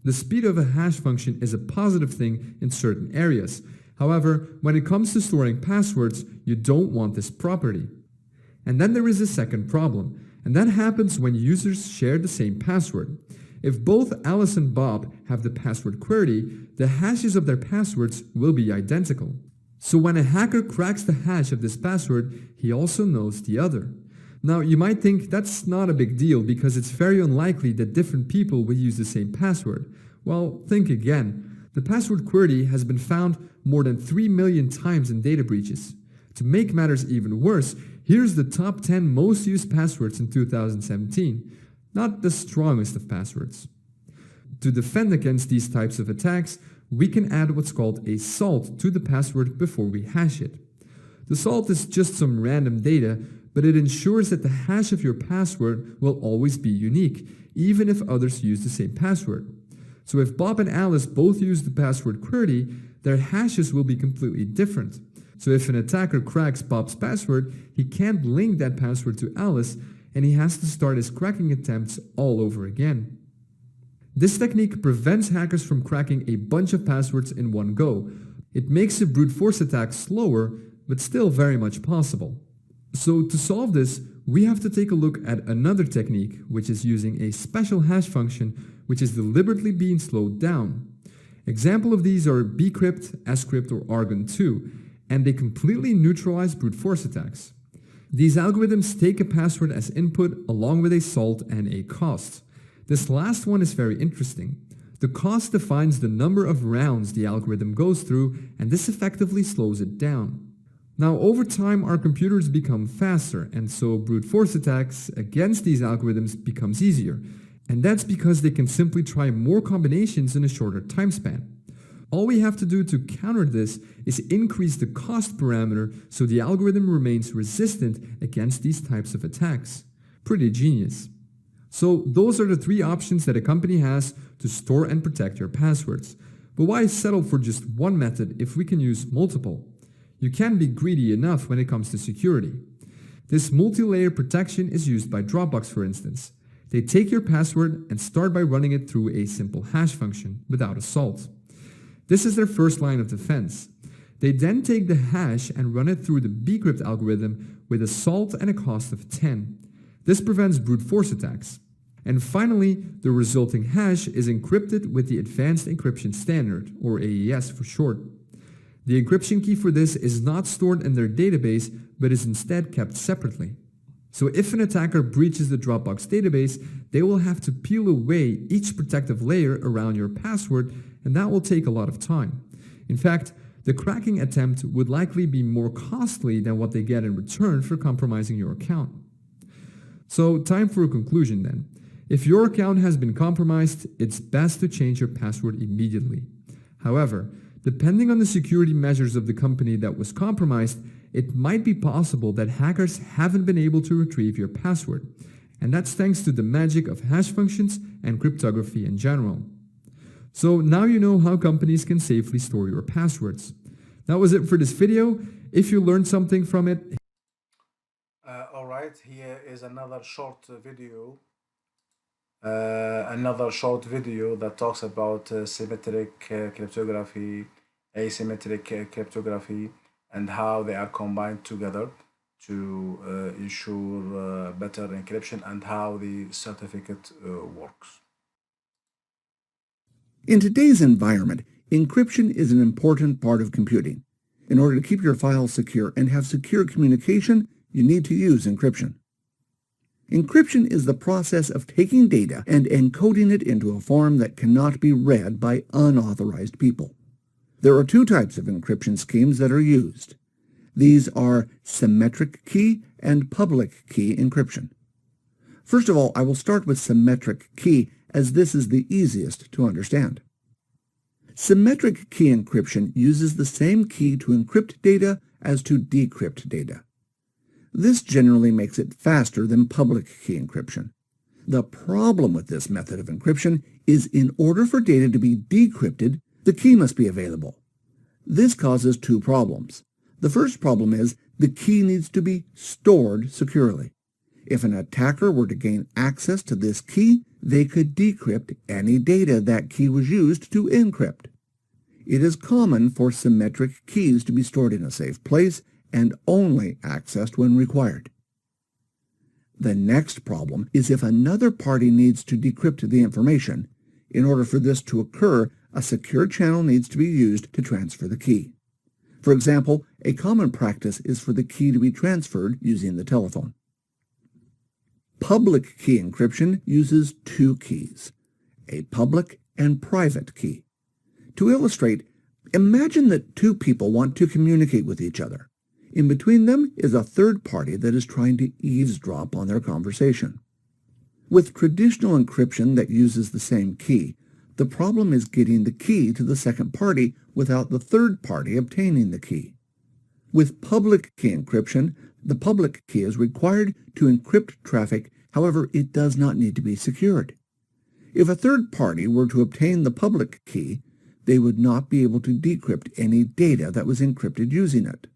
The speed of a hash function is a positive thing in certain areas. However, when it comes to storing passwords, you don't want this property. And then there is a second problem, and that happens when users share the same password. If both Alice and Bob have the password QWERTY, the hashes of their passwords will be identical. So when a hacker cracks the hash of this password, he also knows the other. Now, you might think that's not a big deal because it's very unlikely that different people will use the same password. Well, think again. The password QWERTY has been found more than 3 million times in data breaches. To make matters even worse, here's the top 10 most used passwords in 2017. Not the strongest of passwords. To defend against these types of attacks, we can add what's called a salt to the password before we hash it. The salt is just some random data, but it ensures that the hash of your password will always be unique, even if others use the same password. So if Bob and Alice both use the password QWERTY, their hashes will be completely different. So if an attacker cracks Bob's password, he can't link that password to Alice, and he has to start his cracking attempts all over again. This technique prevents hackers from cracking a bunch of passwords in one go. It makes a brute force attack slower, but still very much possible. So to solve this, we have to take a look at another technique, which is using a special hash function, which is deliberately being slowed down. Example of these are bcrypt, scrypt, or argon2, and they completely neutralize brute force attacks. These algorithms take a password as input along with a salt and a cost. This last one is very interesting. The cost defines the number of rounds the algorithm goes through, and this effectively slows it down. Now, over time, our computers become faster, and so brute force attacks against these algorithms becomes easier. And that's because they can simply try more combinations in a shorter time span. All we have to do to counter this is increase the cost parameter so the algorithm remains resistant against these types of attacks. Pretty genius. So those are the three options that a company has to store and protect your passwords. But why settle for just one method if we can use multiple? You can't be greedy enough when it comes to security. This multi-layer protection is used by Dropbox, for instance. They take your password and start by running it through a simple hash function without a salt. This is their first line of defense. They then take the hash and run it through the bcrypt algorithm with a salt and a cost of 10. This prevents brute force attacks. And finally, the resulting hash is encrypted with the Advanced Encryption Standard, or AES for short. The encryption key for this is not stored in their database, but is instead kept separately. So if an attacker breaches the Dropbox database, they will have to peel away each protective layer around your password, and that will take a lot of time. In fact, the cracking attempt would likely be more costly than what they get in return for compromising your account. So time for a conclusion then. If your account has been compromised, it's best to change your password immediately. However, depending on the security measures of the company that was compromised, it might be possible that hackers haven't been able to retrieve your password. And that's thanks to the magic of hash functions and cryptography in general. So now you know how companies can safely store your passwords. That was it for this video. If you learned something from it... Alright, here is another short video. That talks about symmetric cryptography, asymmetric cryptography, and how they are combined together to ensure better encryption and how the certificate works. In today's environment, encryption is an important part of computing. In order to keep your files secure and have secure communication, you need to use encryption. Encryption is the process of taking data and encoding it into a form that cannot be read by unauthorized people. There are two types of encryption schemes that are used. These are symmetric key and public key encryption. First of all, I will start with symmetric key, as this is the easiest to understand. Symmetric key encryption uses the same key to encrypt data as to decrypt data. This generally makes it faster than public key encryption. The problem with this method of encryption is in order for data to be decrypted, the key must be available. This causes two problems. The first problem is the key needs to be stored securely. If an attacker were to gain access to this key, they could decrypt any data that key was used to encrypt. It is common for symmetric keys to be stored in a safe place and only accessed when required. The next problem is if another party needs to decrypt the information. In order for this to occur, a secure channel needs to be used to transfer the key. For example, a common practice is for the key to be transferred using the telephone. Public key encryption uses two keys, a public and private key. To illustrate, imagine that two people want to communicate with each other. In between them is a third party that is trying to eavesdrop on their conversation. With traditional encryption that uses the same key, the problem is getting the key to the second party without the third party obtaining the key. With public key encryption, the public key is required to encrypt traffic, however, it does not need to be secured. If a third party were to obtain the public key, they would not be able to decrypt any data that was encrypted using it.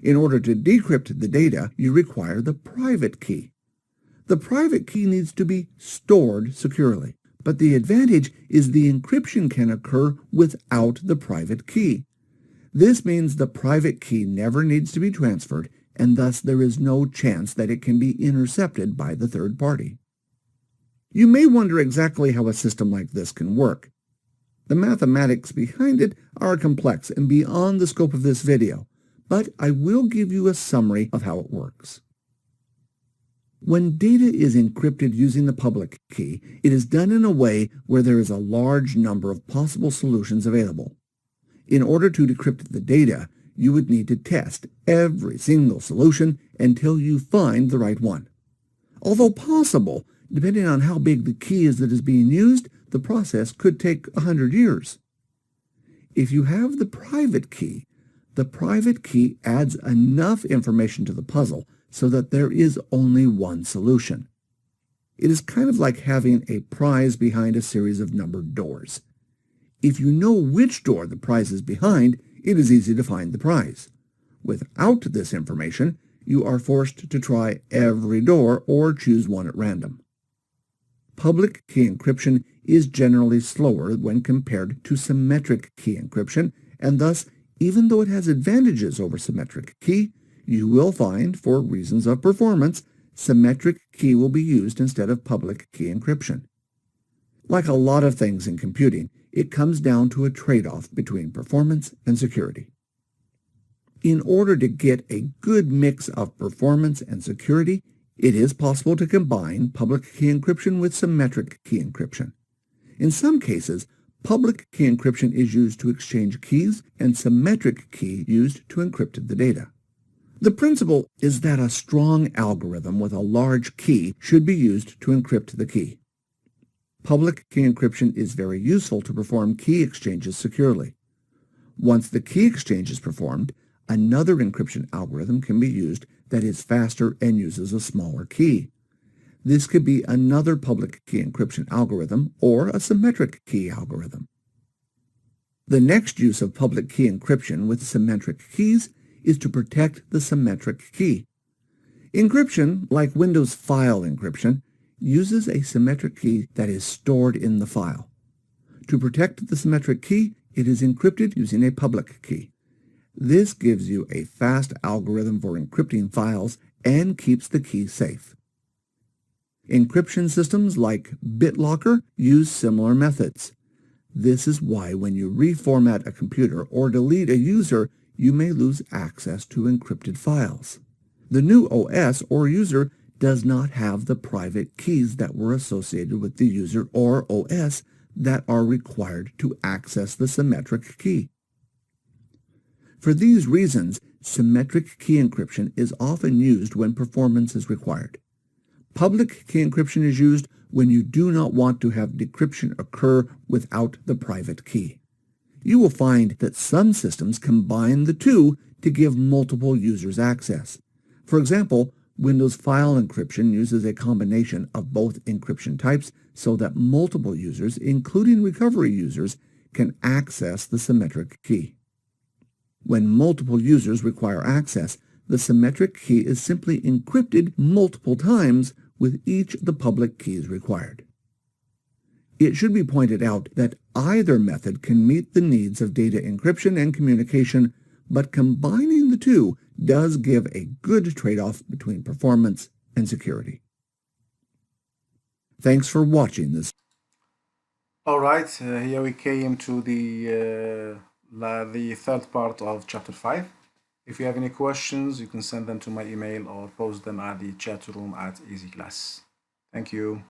In order to decrypt the data, you require the private key. The private key needs to be stored securely, but the advantage is the encryption can occur without the private key. This means the private key never needs to be transferred, and thus there is no chance that it can be intercepted by the third party. You may wonder exactly how a system like this can work. The mathematics behind it are complex and beyond the scope of this video, but I will give you a summary of how it works. When data is encrypted using the public key, it is done in a way where there is a large number of possible solutions available. In order to decrypt the data, you would need to test every single solution until you find the right one. Although possible, depending on how big the key is that is being used, the process could take 100 years. If you have the private key adds enough information to the puzzle so that there is only one solution. It is kind of like having a prize behind a series of numbered doors. If you know which door the prize is behind, it is easy to find the prize. Without this information, you are forced to try every door or choose one at random. Public key encryption is generally slower when compared to symmetric key encryption, and thus, even though it has advantages over symmetric key, you will find, for reasons of performance, symmetric key will be used instead of public key encryption. Like a lot of things in computing, it comes down to a trade-off between performance and security. In order to get a good mix of performance and security, it is possible to combine public key encryption with symmetric key encryption. In some cases, public key encryption is used to exchange keys and symmetric key used to encrypt the data. The principle is that a strong algorithm with a large key should be used to encrypt the key. Public key encryption is very useful to perform key exchanges securely. Once the key exchange is performed, another encryption algorithm can be used that is faster and uses a smaller key. This could be another public key encryption algorithm or a symmetric key algorithm. The next use of public key encryption with symmetric keys is to protect the symmetric key. Encryption, like Windows file encryption, uses a symmetric key that is stored in the file. To protect the symmetric key, it is encrypted using a public key. This gives you a fast algorithm for encrypting files and keeps the key safe. Encryption systems like BitLocker use similar methods. This is why when you reformat a computer or delete a user, you may lose access to encrypted files. The new OS or user does not have the private keys that were associated with the user or OS that are required to access the symmetric key. For these reasons, symmetric key encryption is often used when performance is required. Public key encryption is used when you do not want to have decryption occur without the private key. You will find that some systems combine the two to give multiple users access. For example, Windows file encryption uses a combination of both encryption types so that multiple users, including recovery users, can access the symmetric key. When multiple users require access, the symmetric key is simply encrypted multiple times with each of the public keys required. It should be pointed out that either method can meet the needs of data encryption and communication, but combining the two does give a good trade-off between performance and security. Thanks for watching this. All right, here we came to the third part of chapter 5. If you have any questions, you can send them to my email or post them at the chat room at EasyClass. Thank you.